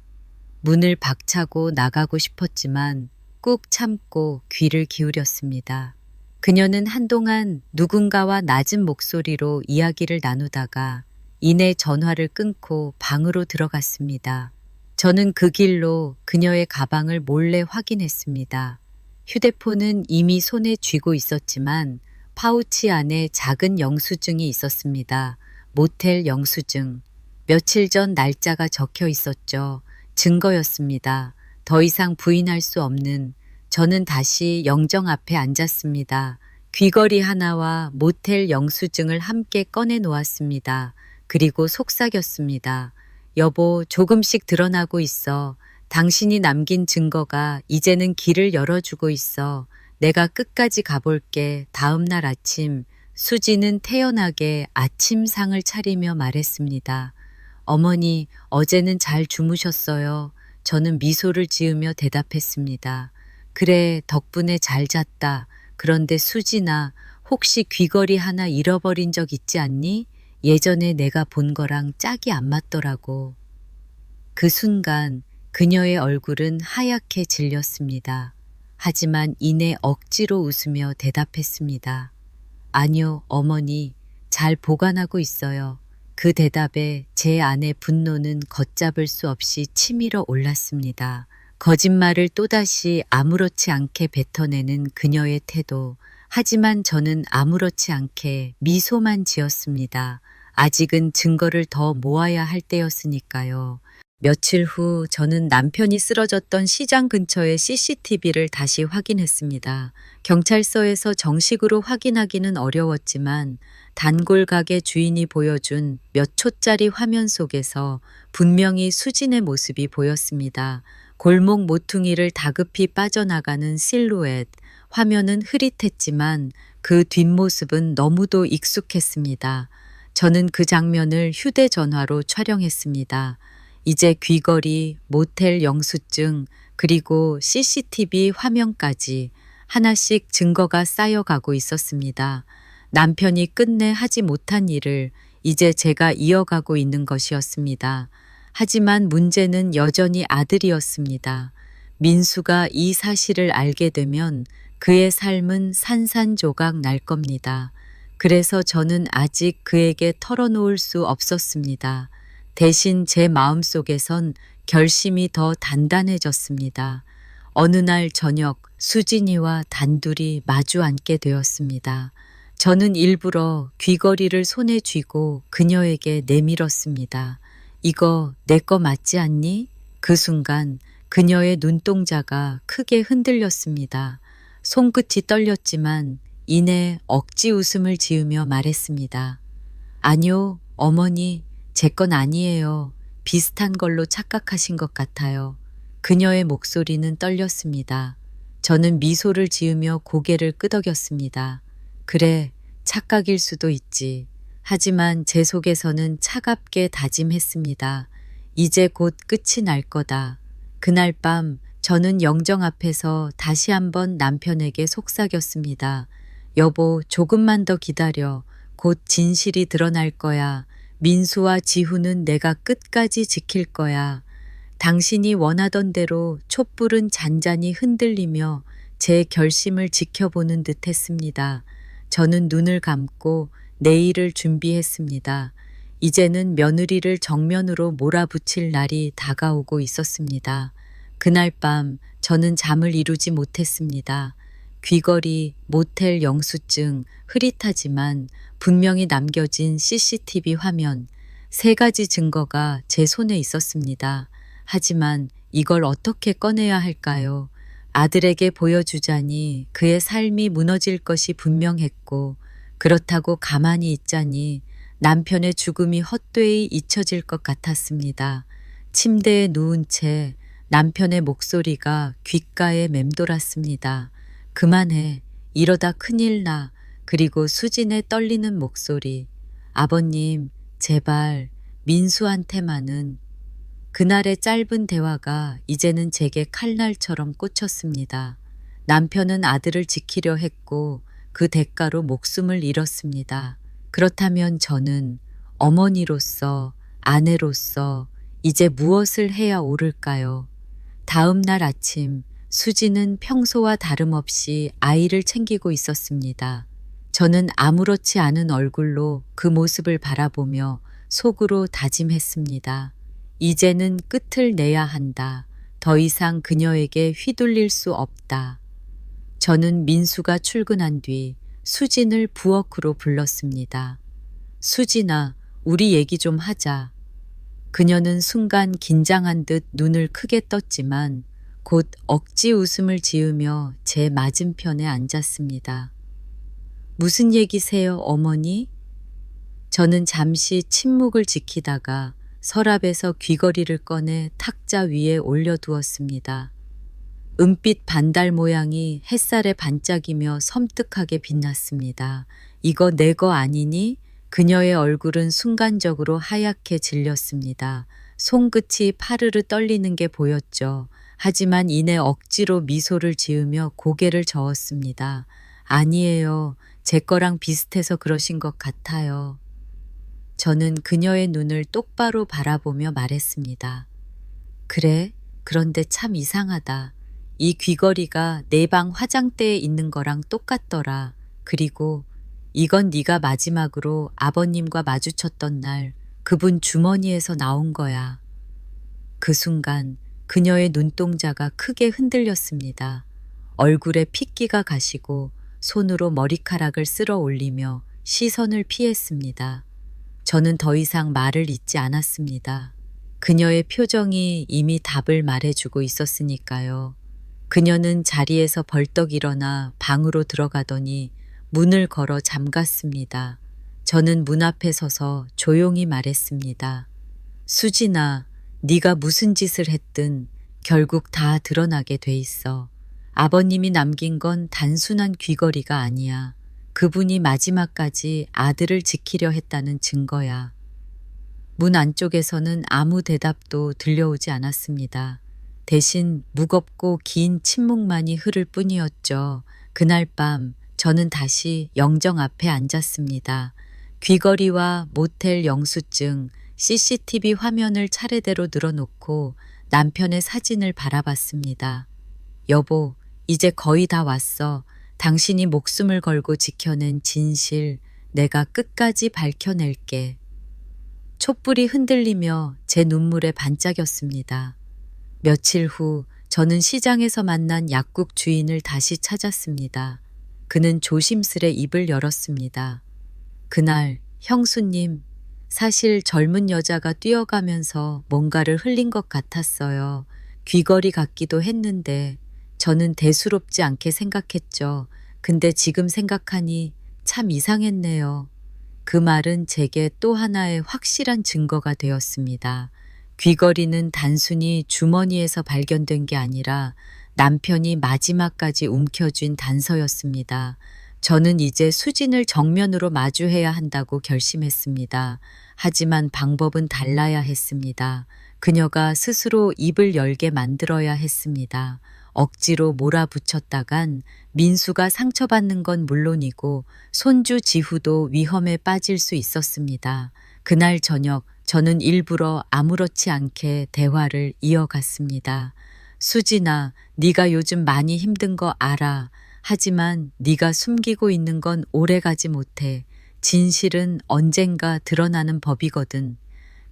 문을 박차고 나가고 싶었지만 꾹 참고 귀를 기울였습니다. 그녀는 한동안 누군가와 낮은 목소리로 이야기를 나누다가 이내 전화를 끊고 방으로 들어갔습니다. 저는 그 길로 그녀의 가방을 몰래 확인했습니다. 휴대폰은 이미 손에 쥐고 있었지만 파우치 안에 작은 영수증이 있었습니다. 모텔 영수증. 며칠 전 날짜가 적혀 있었죠. 증거였습니다. 더 이상 부인할 수 없는. 저는 다시 영정 앞에 앉았습니다. 귀걸이 하나와 모텔 영수증을 함께 꺼내 놓았습니다. 그리고 속삭였습니다. 여보, 조금씩 드러나고 있어. 당신이 남긴 증거가 이제는 길을 열어주고 있어. 내가 끝까지 가볼게. 다음 날 아침 수지는 태연하게 아침상을 차리며 말했습니다. 어머니, 어제는 잘 주무셨어요. 저는 미소를 지으며 대답했습니다. 그래, 덕분에 잘 잤다. 그런데 수진아, 혹시 귀걸이 하나 잃어버린 적 있지 않니? 예전에 내가 본 거랑 짝이 안 맞더라고. 그 순간 그녀의 얼굴은 하얗게 질렸습니다. 하지만 이내 억지로 웃으며 대답했습니다. 아니요, 어머니, 잘 보관하고 있어요. 그 대답에 제 안의 분노는 걷잡을 수 없이 치밀어 올랐습니다. 거짓말을 또다시 아무렇지 않게 뱉어내는 그녀의 태도. 하지만 저는 아무렇지 않게 미소만 지었습니다. 아직은 증거를 더 모아야 할 때였으니까요. 며칠 후 저는 남편이 쓰러졌던 시장 근처의 CCTV를 다시 확인했습니다. 경찰서에서 정식으로 확인하기는 어려웠지만 단골 가게 주인이 보여준 몇 초짜리 화면 속에서 분명히 수진의 모습이 보였습니다. 골목 모퉁이를 다급히 빠져나가는 실루엣. 화면은 흐릿했지만 그 뒷모습은 너무도 익숙했습니다. 저는 그 장면을 휴대전화로 촬영했습니다. 이제 귀걸이, 모텔 영수증, 그리고 CCTV 화면까지 하나씩 증거가 쌓여가고 있었습니다. 남편이 끝내 하지 못한 일을 이제 제가 이어가고 있는 것이었습니다. 하지만 문제는 여전히 아들이었습니다. 민수가 이 사실을 알게 되면 그의 삶은 산산조각 날 겁니다. 그래서 저는 아직 그에게 털어놓을 수 없었습니다. 대신 제 마음속에선 결심이 더 단단해졌습니다. 어느 날 저녁 수진이와 단둘이 마주 앉게 되었습니다. 저는 일부러 귀걸이를 손에 쥐고 그녀에게 내밀었습니다. 이거 내 거 맞지 않니? 그 순간 그녀의 눈동자가 크게 흔들렸습니다. 손끝이 떨렸지만 이내 억지 웃음을 지으며 말했습니다. 아니요, 어머니, 제 건 아니에요. 비슷한 걸로 착각하신 것 같아요. 그녀의 목소리는 떨렸습니다. 저는 미소를 지으며 고개를 끄덕였습니다. 그래, 착각일 수도 있지. 하지만 제 속에서는 차갑게 다짐했습니다. 이제 곧 끝이 날 거다. 그날 밤 저는 영정 앞에서 다시 한번 남편에게 속삭였습니다. 여보, 조금만 더 기다려. 곧 진실이 드러날 거야. 민수와 지훈은 내가 끝까지 지킬 거야. 당신이 원하던 대로 촛불은 잔잔히 흔들리며 제 결심을 지켜보는 듯 했습니다. 저는 눈을 감고 내일을 준비했습니다. 이제는 며느리를 정면으로 몰아붙일 날이 다가오고 있었습니다. 그날 밤 저는 잠을 이루지 못했습니다. 귀걸이, 모텔 영수증, 흐릿하지만 분명히 남겨진 CCTV 화면, 세 가지 증거가 제 손에 있었습니다. 하지만 이걸 어떻게 꺼내야 할까요? 아들에게 보여주자니 그의 삶이 무너질 것이 분명했고, 그렇다고 가만히 있자니 남편의 죽음이 헛되이 잊혀질 것 같았습니다. 침대에 누운 채 남편의 목소리가 귓가에 맴돌았습니다. 그만해. 이러다 큰일 나. 그리고 수진의 떨리는 목소리. 아버님, 제발 민수한테만은. 그날의 짧은 대화가 이제는 제게 칼날처럼 꽂혔습니다. 남편은 아들을 지키려 했고 그 대가로 목숨을 잃었습니다. 그렇다면 저는 어머니로서, 아내로서 이제 무엇을 해야 옳을까요? 다음 날 아침 수지는 평소와 다름없이 아이를 챙기고 있었습니다. 저는 아무렇지 않은 얼굴로 그 모습을 바라보며 속으로 다짐했습니다. 이제는 끝을 내야 한다. 더 이상 그녀에게 휘둘릴 수 없다. 저는 민수가 출근한 뒤 수진을 부엌으로 불렀습니다. 수진아, 우리 얘기 좀 하자. 그녀는 순간 긴장한 듯 눈을 크게 떴지만 곧 억지 웃음을 지으며 제 맞은편에 앉았습니다. 무슨 얘기세요, 어머니? 저는 잠시 침묵을 지키다가 서랍에서 귀걸이를 꺼내 탁자 위에 올려두었습니다. 은빛 반달 모양이 햇살에 반짝이며 섬뜩하게 빛났습니다. 이거 내 거 아니니? 그녀의 얼굴은 순간적으로 하얗게 질렸습니다. 손끝이 파르르 떨리는 게 보였죠. 하지만 이내 억지로 미소를 지으며 고개를 저었습니다. 아니에요. 제 거랑 비슷해서 그러신 것 같아요. 저는 그녀의 눈을 똑바로 바라보며 말했습니다. 그래? 그런데 참 이상하다. 이 귀걸이가 내 방 화장대에 있는 거랑 똑같더라. 그리고 이건 네가 마지막으로 아버님과 마주쳤던 날 그분 주머니에서 나온 거야. 그 순간 그녀의 눈동자가 크게 흔들렸습니다. 얼굴에 핏기가 가시고 손으로 머리카락을 쓸어 올리며 시선을 피했습니다. 저는 더 이상 말을 잇지 않았습니다. 그녀의 표정이 이미 답을 말해주고 있었으니까요. 그녀는 자리에서 벌떡 일어나 방으로 들어가더니 문을 걸어 잠갔습니다. 저는 문 앞에 서서 조용히 말했습니다. 수진아, 네가 무슨 짓을 했든 결국 다 드러나게 돼 있어. 아버님이 남긴 건 단순한 귀걸이가 아니야. 그분이 마지막까지 아들을 지키려 했다는 증거야. 문 안쪽에서는 아무 대답도 들려오지 않았습니다. 대신 무겁고 긴 침묵만이 흐를 뿐이었죠. 그날 밤 저는 다시 영정 앞에 앉았습니다. 귀걸이와 모텔 영수증, CCTV 화면을 차례대로 늘어놓고 남편의 사진을 바라봤습니다. 여보, 이제 거의 다 왔어. 당신이 목숨을 걸고 지켜낸 진실, 내가 끝까지 밝혀낼게. 촛불이 흔들리며 제 눈물에 반짝였습니다. 며칠 후 저는 시장에서 만난 약국 주인을 다시 찾았습니다. 그는 조심스레 입을 열었습니다. 그날 형수님, 사실 젊은 여자가 뛰어가면서 뭔가를 흘린 것 같았어요. 귀걸이 같기도 했는데 저는 대수롭지 않게 생각했죠. 근데 지금 생각하니 참 이상했네요. 그 말은 제게 또 하나의 확실한 증거가 되었습니다. 귀걸이는 단순히 주머니에서 발견된 게 아니라 남편이 마지막까지 움켜쥔 단서였습니다. 저는 이제 수진을 정면으로 마주해야 한다고 결심했습니다. 하지만 방법은 달라야 했습니다. 그녀가 스스로 입을 열게 만들어야 했습니다. 억지로 몰아붙였다간 민수가 상처받는 건 물론이고 손주 지후도 위험에 빠질 수 있었습니다. 그날 저녁 저는 일부러 아무렇지 않게 대화를 이어갔습니다. 수진아, 네가 요즘 많이 힘든 거 알아. 하지만 네가 숨기고 있는 건 오래가지 못해. 진실은 언젠가 드러나는 법이거든.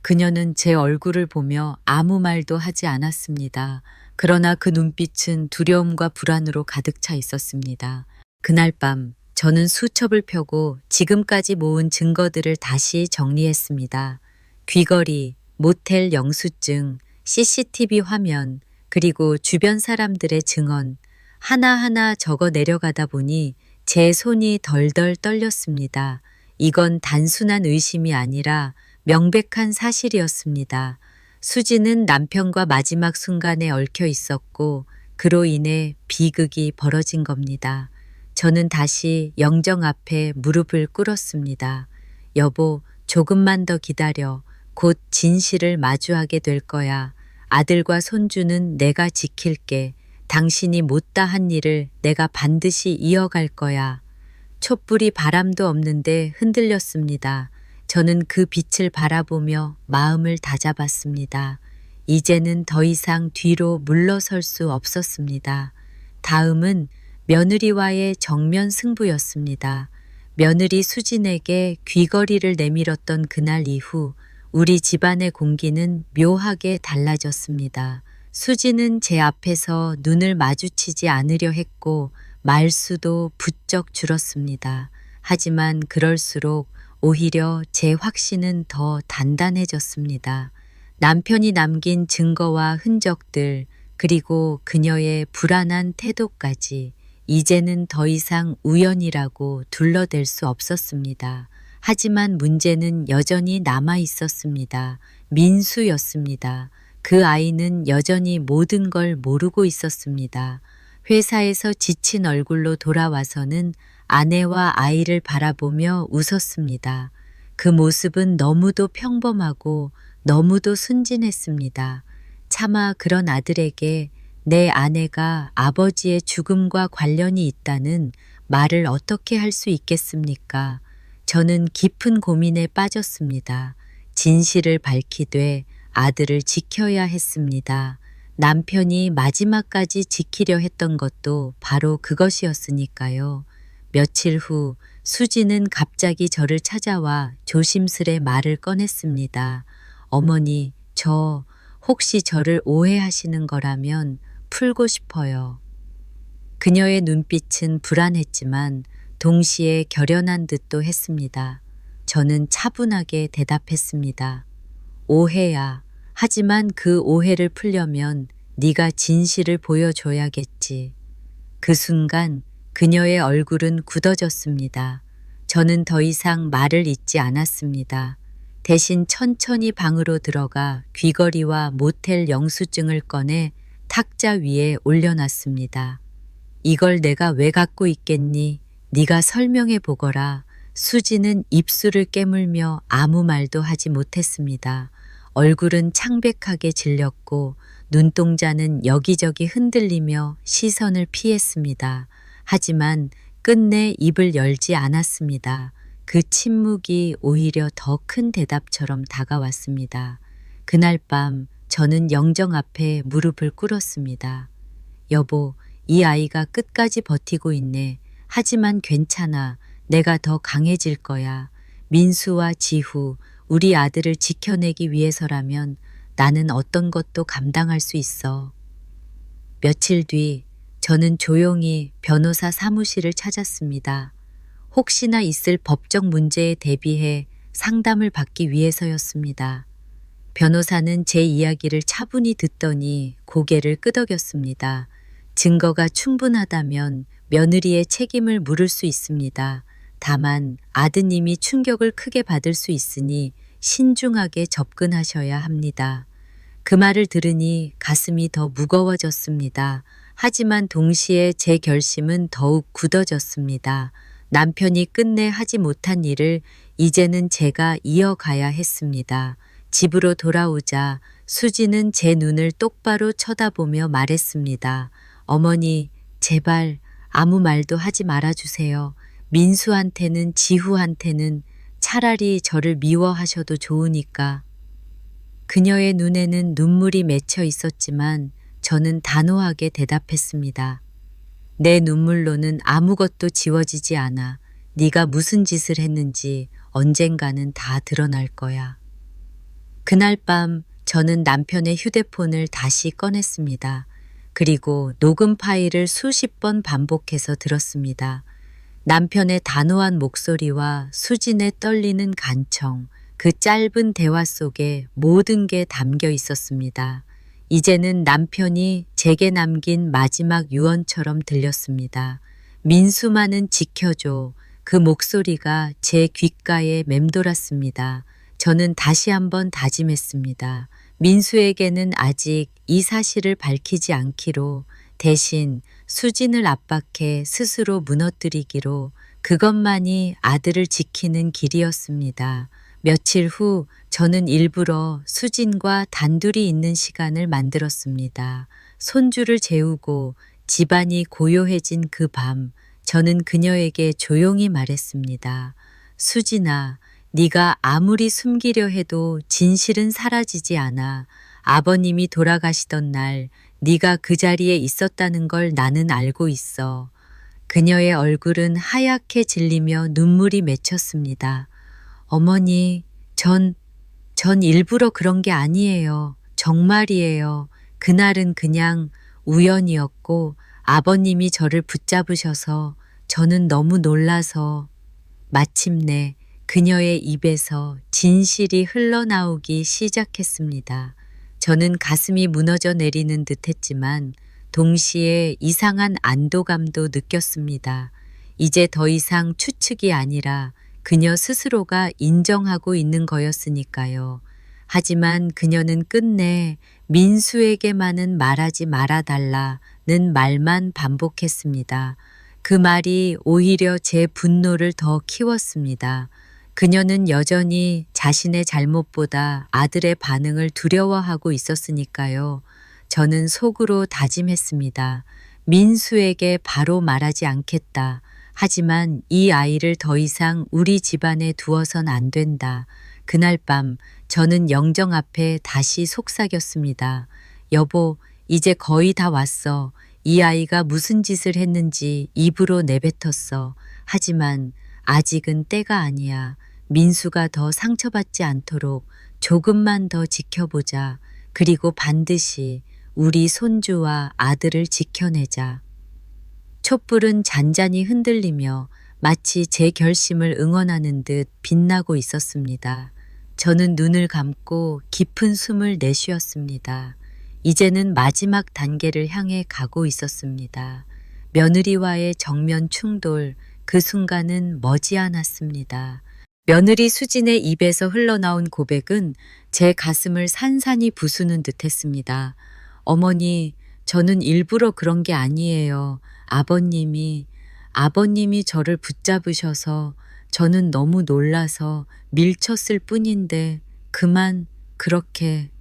그녀는 제 얼굴을 보며 아무 말도 하지 않았습니다. 그러나 그 눈빛은 두려움과 불안으로 가득 차 있었습니다. 그날 밤 저는 수첩을 펴고 지금까지 모은 증거들을 다시 정리했습니다. 귀걸이, 모텔 영수증, CCTV 화면, 그리고 주변 사람들의 증언, 하나하나 적어 내려가다 보니 제 손이 덜덜 떨렸습니다. 이건 단순한 의심이 아니라 명백한 사실이었습니다. 수지는 남편과 마지막 순간에 얽혀 있었고 그로 인해 비극이 벌어진 겁니다. 저는 다시 영정 앞에 무릎을 꿇었습니다. 여보, 조금만 더 기다려. 곧 진실을 마주하게 될 거야. 아들과 손주는 내가 지킬게. 당신이 못다한 일을 내가 반드시 이어갈 거야. 촛불이 바람도 없는데 흔들렸습니다. 저는 그 빛을 바라보며 마음을 다잡았습니다. 이제는 더 이상 뒤로 물러설 수 없었습니다. 다음은 며느리와의 정면 승부였습니다. 며느리 수진에게 귀걸이를 내밀었던 그날 이후 우리 집안의 공기는 묘하게 달라졌습니다. 수진은 제 앞에서 눈을 마주치지 않으려 했고 말수도 부쩍 줄었습니다. 하지만 그럴수록 오히려 제 확신은 더 단단해졌습니다. 남편이 남긴 증거와 흔적들, 그리고 그녀의 불안한 태도까지 이제는 더 이상 우연이라고 둘러댈 수 없었습니다. 하지만 문제는 여전히 남아 있었습니다. 민수였습니다. 그 아이는 여전히 모든 걸 모르고 있었습니다. 회사에서 지친 얼굴로 돌아와서는 아내와 아이를 바라보며 웃었습니다. 그 모습은 너무도 평범하고 너무도 순진했습니다. 차마 그런 아들에게 내 아내가 아버지의 죽음과 관련이 있다는 말을 어떻게 할 수 있겠습니까? 저는 깊은 고민에 빠졌습니다. 진실을 밝히되 아들을 지켜야 했습니다. 남편이 마지막까지 지키려 했던 것도 바로 그것이었으니까요. 며칠 후 수지는 갑자기 저를 찾아와 조심스레 말을 꺼냈습니다. 어머니, 저 혹시 저를 오해하시는 거라면 풀고 싶어요. 그녀의 눈빛은 불안했지만 동시에 결연한 듯도 했습니다. 저는 차분하게 대답했습니다. 오해야. 하지만 그 오해를 풀려면 네가 진실을 보여줘야겠지. 그 순간 그녀의 얼굴은 굳어졌습니다. 저는 더 이상 말을 잇지 않았습니다. 대신 천천히 방으로 들어가 귀걸이와 모텔 영수증을 꺼내 탁자 위에 올려놨습니다. 이걸 내가 왜 갖고 있겠니? 네가 설명해 보거라. 수지는 입술을 깨물며 아무 말도 하지 못했습니다. 얼굴은 창백하게 질렸고 눈동자는 여기저기 흔들리며 시선을 피했습니다. 하지만 끝내 입을 열지 않았습니다. 그 침묵이 오히려 더 큰 대답처럼 다가왔습니다. 그날 밤 저는 영정 앞에 무릎을 꿇었습니다. 여보, 이 아이가 끝까지 버티고 있네. 하지만 괜찮아. 내가 더 강해질 거야. 민수와 지후, 우리 아들을 지켜내기 위해서라면 나는 어떤 것도 감당할 수 있어. 며칠 뒤 저는 조용히 변호사 사무실을 찾았습니다. 혹시나 있을 법적 문제에 대비해 상담을 받기 위해서였습니다. 변호사는 제 이야기를 차분히 듣더니 고개를 끄덕였습니다. 증거가 충분하다면 며느리의 책임을 물을 수 있습니다. 다만 아드님이 충격을 크게 받을 수 있으니 신중하게 접근하셔야 합니다. 그 말을 들으니 가슴이 더 무거워졌습니다. 하지만 동시에 제 결심은 더욱 굳어졌습니다. 남편이 끝내 하지 못한 일을 이제는 제가 이어가야 했습니다. 집으로 돌아오자 수지는 제 눈을 똑바로 쳐다보며 말했습니다. 어머니, 제발 아무 말도 하지 말아주세요. 민수한테는 지후한테는 차라리 저를 미워하셔도 좋으니까. 그녀의 눈에는 눈물이 맺혀 있었지만 저는 단호하게 대답했습니다. 내 눈물로는 아무것도 지워지지 않아. 네가 무슨 짓을 했는지 언젠가는 다 드러날 거야. 그날 밤 저는 남편의 휴대폰을 다시 꺼냈습니다. 그리고 녹음 파일을 수십 번 반복해서 들었습니다. 남편의 단호한 목소리와 수진의 떨리는 간청, 그 짧은 대화 속에 모든 게 담겨 있었습니다. 이제는 남편이 제게 남긴 마지막 유언처럼 들렸습니다. 민수만은 지켜줘. 그 목소리가 제 귓가에 맴돌았습니다. 저는 다시 한번 다짐했습니다. 민수에게는 아직 이 사실을 밝히지 않기로, 대신 수진을 압박해 스스로 무너뜨리기로. 그것만이 아들을 지키는 길이었습니다. 며칠 후 저는 일부러 수진과 단둘이 있는 시간을 만들었습니다. 손주를 재우고 집안이 고요해진 그 밤, 저는 그녀에게 조용히 말했습니다. 수진아, 네가 아무리 숨기려 해도 진실은 사라지지 않아. 아버님이 돌아가시던 날 네가 그 자리에 있었다는 걸 나는 알고 있어. 그녀의 얼굴은 하얗게 질리며 눈물이 맺혔습니다. 어머니, 전 일부러 그런 게 아니에요. 정말이에요. 그날은 그냥 우연이었고 아버님이 저를 붙잡으셔서 저는 너무 놀라서. 마침내 그녀의 입에서 진실이 흘러나오기 시작했습니다. 저는 가슴이 무너져 내리는 듯 했지만 동시에 이상한 안도감도 느꼈습니다. 이제 더 이상 추측이 아니라 그녀 스스로가 인정하고 있는 거였으니까요. 하지만 그녀는 끝내 민수에게만은 말하지 말아달라는 말만 반복했습니다. 그 말이 오히려 제 분노를 더 키웠습니다. 그녀는 여전히 자신의 잘못보다 아들의 반응을 두려워하고 있었으니까요. 저는 속으로 다짐했습니다. 민수에게 바로 말하지 않겠다. 하지만 이 아이를 더 이상 우리 집안에 두어선 안 된다. 그날 밤 저는 영정 앞에 다시 속삭였습니다. 여보, 이제 거의 다 왔어. 이 아이가 무슨 짓을 했는지 입으로 내뱉었어. 하지만 아직은 때가 아니야. 민수가 더 상처받지 않도록 조금만 더 지켜보자. 그리고 반드시 우리 손주와 아들을 지켜내자. 촛불은 잔잔히 흔들리며 마치 제 결심을 응원하는 듯 빛나고 있었습니다. 저는 눈을 감고 깊은 숨을 내쉬었습니다. 이제는 마지막 단계를 향해 가고 있었습니다. 며느리와의 정면 충돌, 그 순간은 머지않았습니다. 며느리 수진의 입에서 흘러나온 고백은 제 가슴을 산산이 부수는 듯 했습니다. 어머니, 저는 일부러 그런 게 아니에요. 아버님이 저를 붙잡으셔서 저는 너무 놀라서 밀쳤을 뿐인데 그만 그렇게.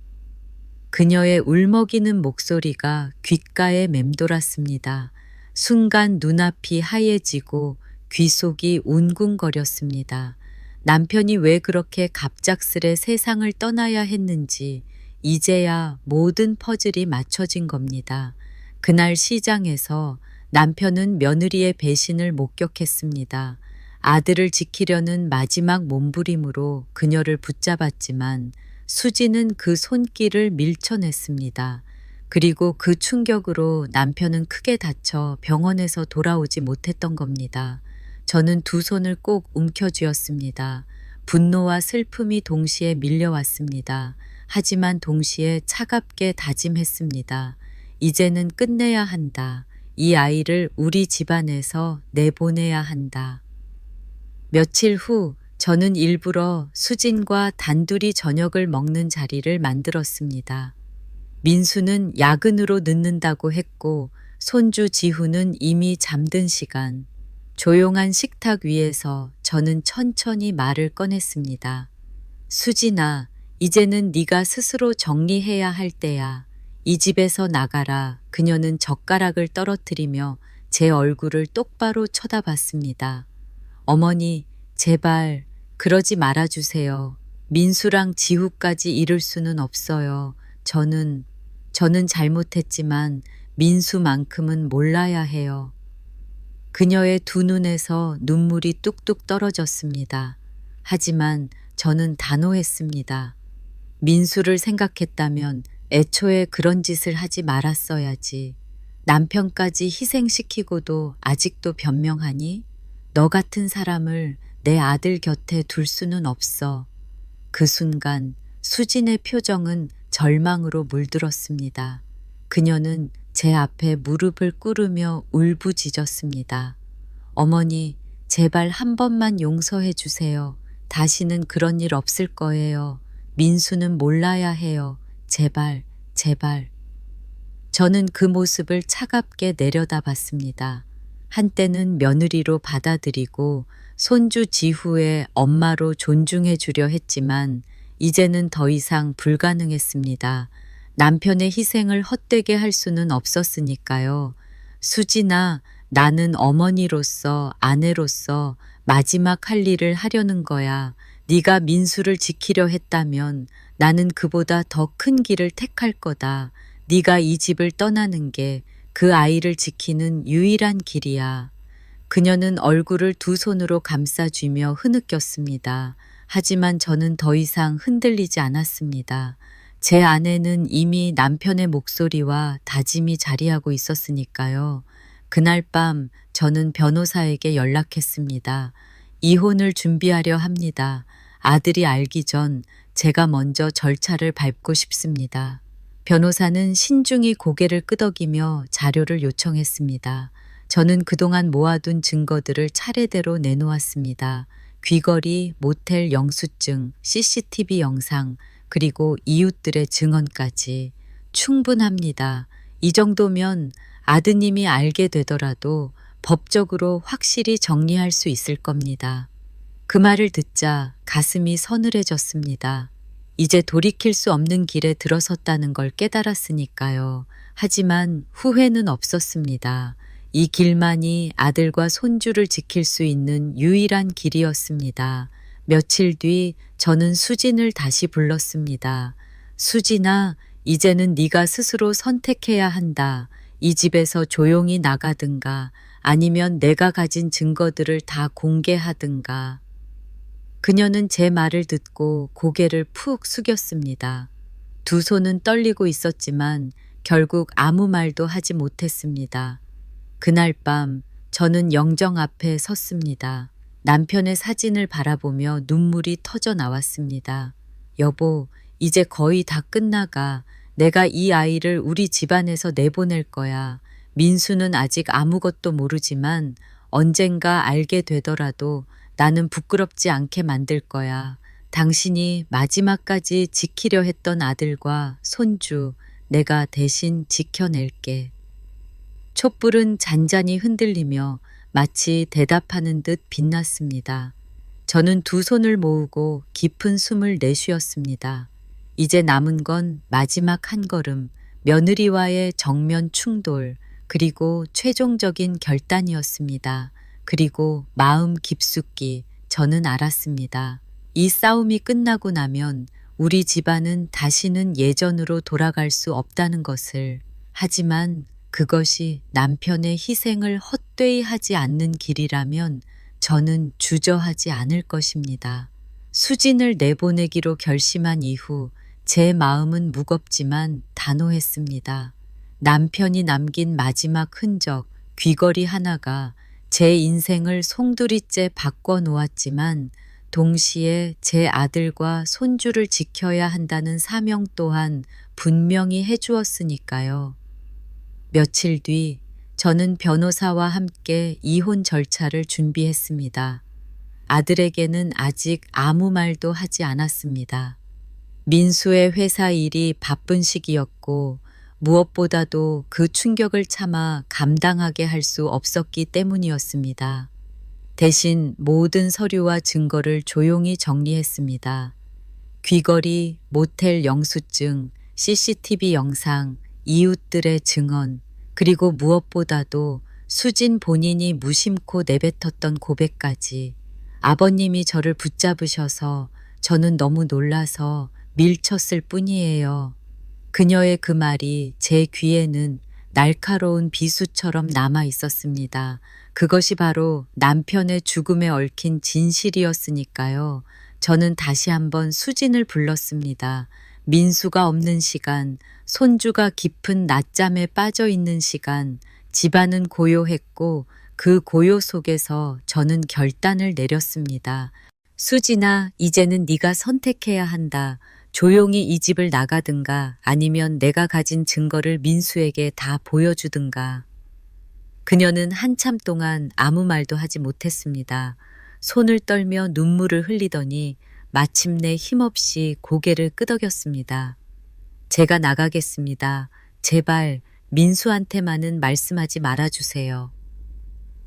그녀의 울먹이는 목소리가 귓가에 맴돌았습니다. 순간 눈앞이 하얘지고 귀속이 웅웅거렸습니다. 남편이 왜 그렇게 갑작스레 세상을 떠나야 했는지 이제야 모든 퍼즐이 맞춰진 겁니다. 그날 시장에서 남편은 며느리의 배신을 목격했습니다. 아들을 지키려는 마지막 몸부림으로 그녀를 붙잡았지만 수지는 그 손길을 밀쳐냈습니다. 그리고 그 충격으로 남편은 크게 다쳐 병원에서 돌아오지 못했던 겁니다. 저는 두 손을 꼭 움켜쥐었습니다. 분노와 슬픔이 동시에 밀려왔습니다. 하지만 동시에 차갑게 다짐했습니다. 이제는 끝내야 한다. 이 아이를 우리 집안에서 내보내야 한다. 며칠 후 저는 일부러 수진과 단둘이 저녁을 먹는 자리를 만들었습니다. 민수는 야근으로 늦는다고 했고 손주 지후는 이미 잠든 시간. 조용한 식탁 위에서 저는 천천히 말을 꺼냈습니다. 수진아, 이제는 네가 스스로 정리해야 할 때야. 이 집에서 나가라. 그녀는 젓가락을 떨어뜨리며 제 얼굴을 똑바로 쳐다봤습니다. 어머니, 제발 그러지 말아주세요. 민수랑 지후까지 이룰 수는 없어요. 저는 잘못했지만 민수만큼은 몰라야 해요. 그녀의 두 눈에서 눈물이 뚝뚝 떨어졌습니다. 하지만 저는 단호했습니다. 민수를 생각했다면 애초에 그런 짓을 하지 말았어야지. 남편까지 희생시키고도 아직도 변명하니? 너 같은 사람을 내 아들 곁에 둘 수는 없어. 그 순간 수진의 표정은 절망으로 물들었습니다. 그녀는 제 앞에 무릎을 꿇으며 울부짖었습니다. 어머니, 제발 한 번만 용서해 주세요. 다시는 그런 일 없을 거예요. 민수는 몰라야 해요. 제발, 제발. 저는 그 모습을 차갑게 내려다봤습니다. 한때는 며느리로 받아들이고 손주 지후의 엄마로 존중해 주려 했지만 이제는 더 이상 불가능했습니다. 남편의 희생을 헛되게 할 수는 없었으니까요. 수진아, 나는 어머니로서 아내로서 마지막 할 일을 하려는 거야. 네가 민수를 지키려 했다면 나는 그보다 더 큰 길을 택할 거다. 네가 이 집을 떠나는 게 그 아이를 지키는 유일한 길이야. 그녀는 얼굴을 두 손으로 감싸쥐며 흐느꼈습니다. 하지만 저는 더 이상 흔들리지 않았습니다. 제 안에는 이미 남편의 목소리와 다짐이 자리하고 있었으니까요. 그날 밤 저는 변호사에게 연락했습니다. 이혼을 준비하려 합니다. 아들이 알기 전 제가 먼저 절차를 밟고 싶습니다. 변호사는 신중히 고개를 끄덕이며 자료를 요청했습니다. 저는 그동안 모아둔 증거들을 차례대로 내놓았습니다. 귀걸이, 모텔 영수증, CCTV 영상, 그리고 이웃들의 증언까지. 충분합니다. 이 정도면 아드님이 알게 되더라도 법적으로 확실히 정리할 수 있을 겁니다. 그 말을 듣자 가슴이 서늘해졌습니다. 이제 돌이킬 수 없는 길에 들어섰다는 걸 깨달았으니까요. 하지만 후회는 없었습니다. 이 길만이 아들과 손주를 지킬 수 있는 유일한 길이었습니다. 며칠 뒤 저는 수진을 다시 불렀습니다. 수진아, 이제는 네가 스스로 선택해야 한다. 이 집에서 조용히 나가든가 아니면 내가 가진 증거들을 다 공개하든가. 그녀는 제 말을 듣고 고개를 푹 숙였습니다. 두 손은 떨리고 있었지만 결국 아무 말도 하지 못했습니다. 그날 밤 저는 영정 앞에 섰습니다. 남편의 사진을 바라보며 눈물이 터져 나왔습니다. 여보, 이제 거의 다 끝나가. 내가 이 아이를 우리 집안에서 내보낼 거야. 민수는 아직 아무것도 모르지만 언젠가 알게 되더라도 나는 부끄럽지 않게 만들 거야. 당신이 마지막까지 지키려 했던 아들과 손주, 내가 대신 지켜낼게. 촛불은 잔잔히 흔들리며 마치 대답하는 듯 빛났습니다. 저는 두 손을 모으고 깊은 숨을 내쉬었습니다. 이제 남은 건 마지막 한 걸음, 며느리와의 정면 충돌, 그리고 최종적인 결단이었습니다. 그리고 마음 깊숙이 저는 알았습니다. 이 싸움이 끝나고 나면 우리 집안은 다시는 예전으로 돌아갈 수 없다는 것을. 하지만 그것이 남편의 희생을 헛되이 하지 않는 길이라면 저는 주저하지 않을 것입니다. 수진을 내보내기로 결심한 이후 제 마음은 무겁지만 단호했습니다. 남편이 남긴 마지막 흔적, 귀걸이 하나가 제 인생을 송두리째 바꿔 놓았지만 동시에 제 아들과 손주를 지켜야 한다는 사명 또한 분명히 해주었으니까요. 며칠 뒤 저는 변호사와 함께 이혼 절차를 준비했습니다. 아들에게는 아직 아무 말도 하지 않았습니다. 민수의 회사 일이 바쁜 시기였고 무엇보다도 그 충격을 참아 감당하게 할 수 없었기 때문이었습니다. 대신 모든 서류와 증거를 조용히 정리했습니다. 귀걸이, 모텔 영수증, CCTV 영상, 이웃들의 증언, 그리고 무엇보다도 수진 본인이 무심코 내뱉었던 고백까지. 아버님이 저를 붙잡으셔서 저는 너무 놀라서 밀쳤을 뿐이에요. 그녀의 그 말이 제 귀에는 날카로운 비수처럼 남아 있었습니다. 그것이 바로 남편의 죽음에 얽힌 진실이었으니까요. 저는 다시 한번 수진을 불렀습니다. 민수가 없는 시간, 손주가 깊은 낮잠에 빠져 있는 시간, 집안은 고요했고 그 고요 속에서 저는 결단을 내렸습니다. 수진아, 이제는 네가 선택해야 한다. 조용히 이 집을 나가든가 아니면 내가 가진 증거를 민수에게 다 보여주든가. 그녀는 한참 동안 아무 말도 하지 못했습니다. 손을 떨며 눈물을 흘리더니 마침내 힘없이 고개를 끄덕였습니다. 제가 나가겠습니다. 제발 민수한테만은 말씀하지 말아주세요.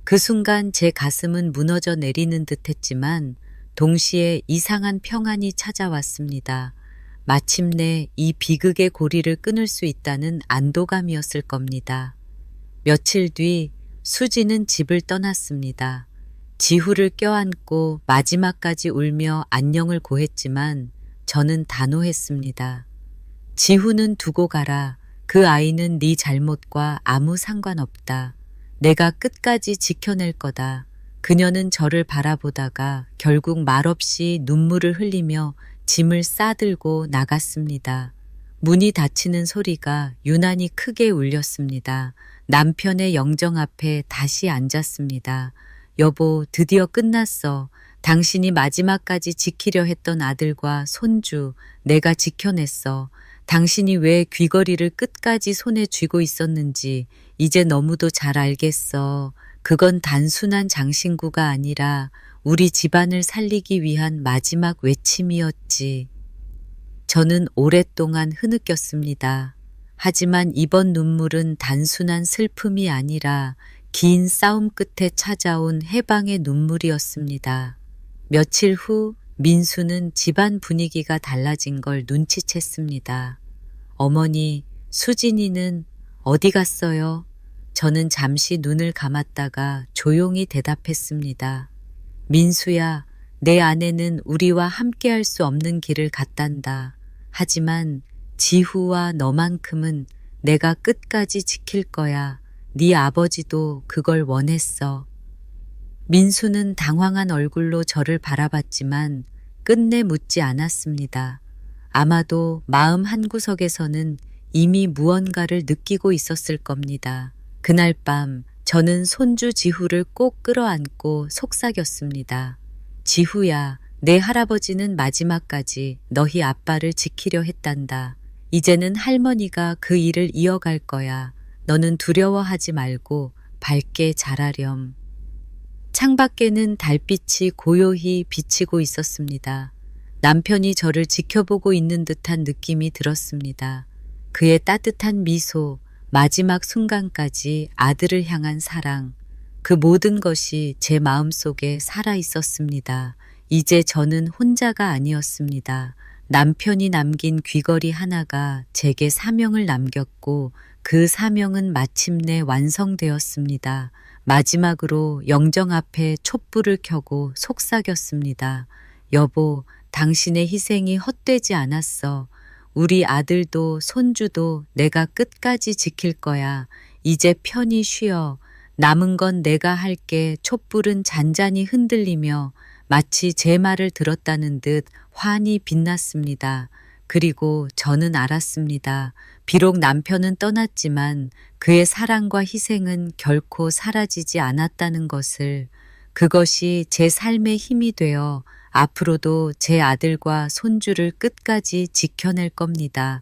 그 순간 제 가슴은 무너져 내리는 듯 했지만 동시에 이상한 평안이 찾아왔습니다. 마침내 이 비극의 고리를 끊을 수 있다는 안도감이었을 겁니다. 며칠 뒤 수지는 집을 떠났습니다. 지후를 껴안고 마지막까지 울며 안녕을 고했지만 저는 단호했습니다. 지후는 두고 가라. 그 아이는 네 잘못과 아무 상관없다. 내가 끝까지 지켜낼 거다. 그녀는 저를 바라보다가 결국 말없이 눈물을 흘리며 짐을 싸들고 나갔습니다. 문이 닫히는 소리가 유난히 크게 울렸습니다. 남편의 영정 앞에 다시 앉았습니다. 여보, 드디어 끝났어. 당신이 마지막까지 지키려 했던 아들과 손주, 내가 지켜냈어. 당신이 왜 귀걸이를 끝까지 손에 쥐고 있었는지 이제 너무도 잘 알겠어. 그건 단순한 장신구가 아니라 우리 집안을 살리기 위한 마지막 외침이었지. 저는 오랫동안 흐느꼈습니다. 하지만 이번 눈물은 단순한 슬픔이 아니라 긴 싸움 끝에 찾아온 해방의 눈물이었습니다. 며칠 후 민수는 집안 분위기가 달라진 걸 눈치챘습니다. 어머니, 수진이는 어디 갔어요? 저는 잠시 눈을 감았다가 조용히 대답했습니다. 민수야, 내 아내는 우리와 함께할 수 없는 길을 갔단다. 하지만 지후와 너만큼은 내가 끝까지 지킬 거야. 네 아버지도 그걸 원했어. 민수는 당황한 얼굴로 저를 바라봤지만 끝내 묻지 않았습니다. 아마도 마음 한구석에서는 이미 무언가를 느끼고 있었을 겁니다. 그날 밤 저는 손주 지후를 꼭 끌어안고 속삭였습니다. 지후야, 내 할아버지는 마지막까지 너희 아빠를 지키려 했단다. 이제는 할머니가 그 일을 이어갈 거야. 너는 두려워하지 말고 밝게 자라렴. 창밖에는 달빛이 고요히 비치고 있었습니다. 남편이 저를 지켜보고 있는 듯한 느낌이 들었습니다. 그의 따뜻한 미소, 마지막 순간까지 아들을 향한 사랑, 그 모든 것이 제 마음속에 살아 있었습니다. 이제 저는 혼자가 아니었습니다. 남편이 남긴 귀걸이 하나가 제게 사명을 남겼고 그 사명은 마침내 완성되었습니다. 마지막으로 영정 앞에 촛불을 켜고 속삭였습니다. 여보, 당신의 희생이 헛되지 않았어. 우리 아들도 손주도 내가 끝까지 지킬 거야. 이제 편히 쉬어. 남은 건 내가 할게. 촛불은 잔잔히 흔들리며 마치 제 말을 들었다는 듯 환히 빛났습니다. 그리고 저는 알았습니다. 비록 남편은 떠났지만 그의 사랑과 희생은 결코 사라지지 않았다는 것을, 그것이 제 삶의 힘이 되어 앞으로도 제 아들과 손주를 끝까지 지켜낼 겁니다.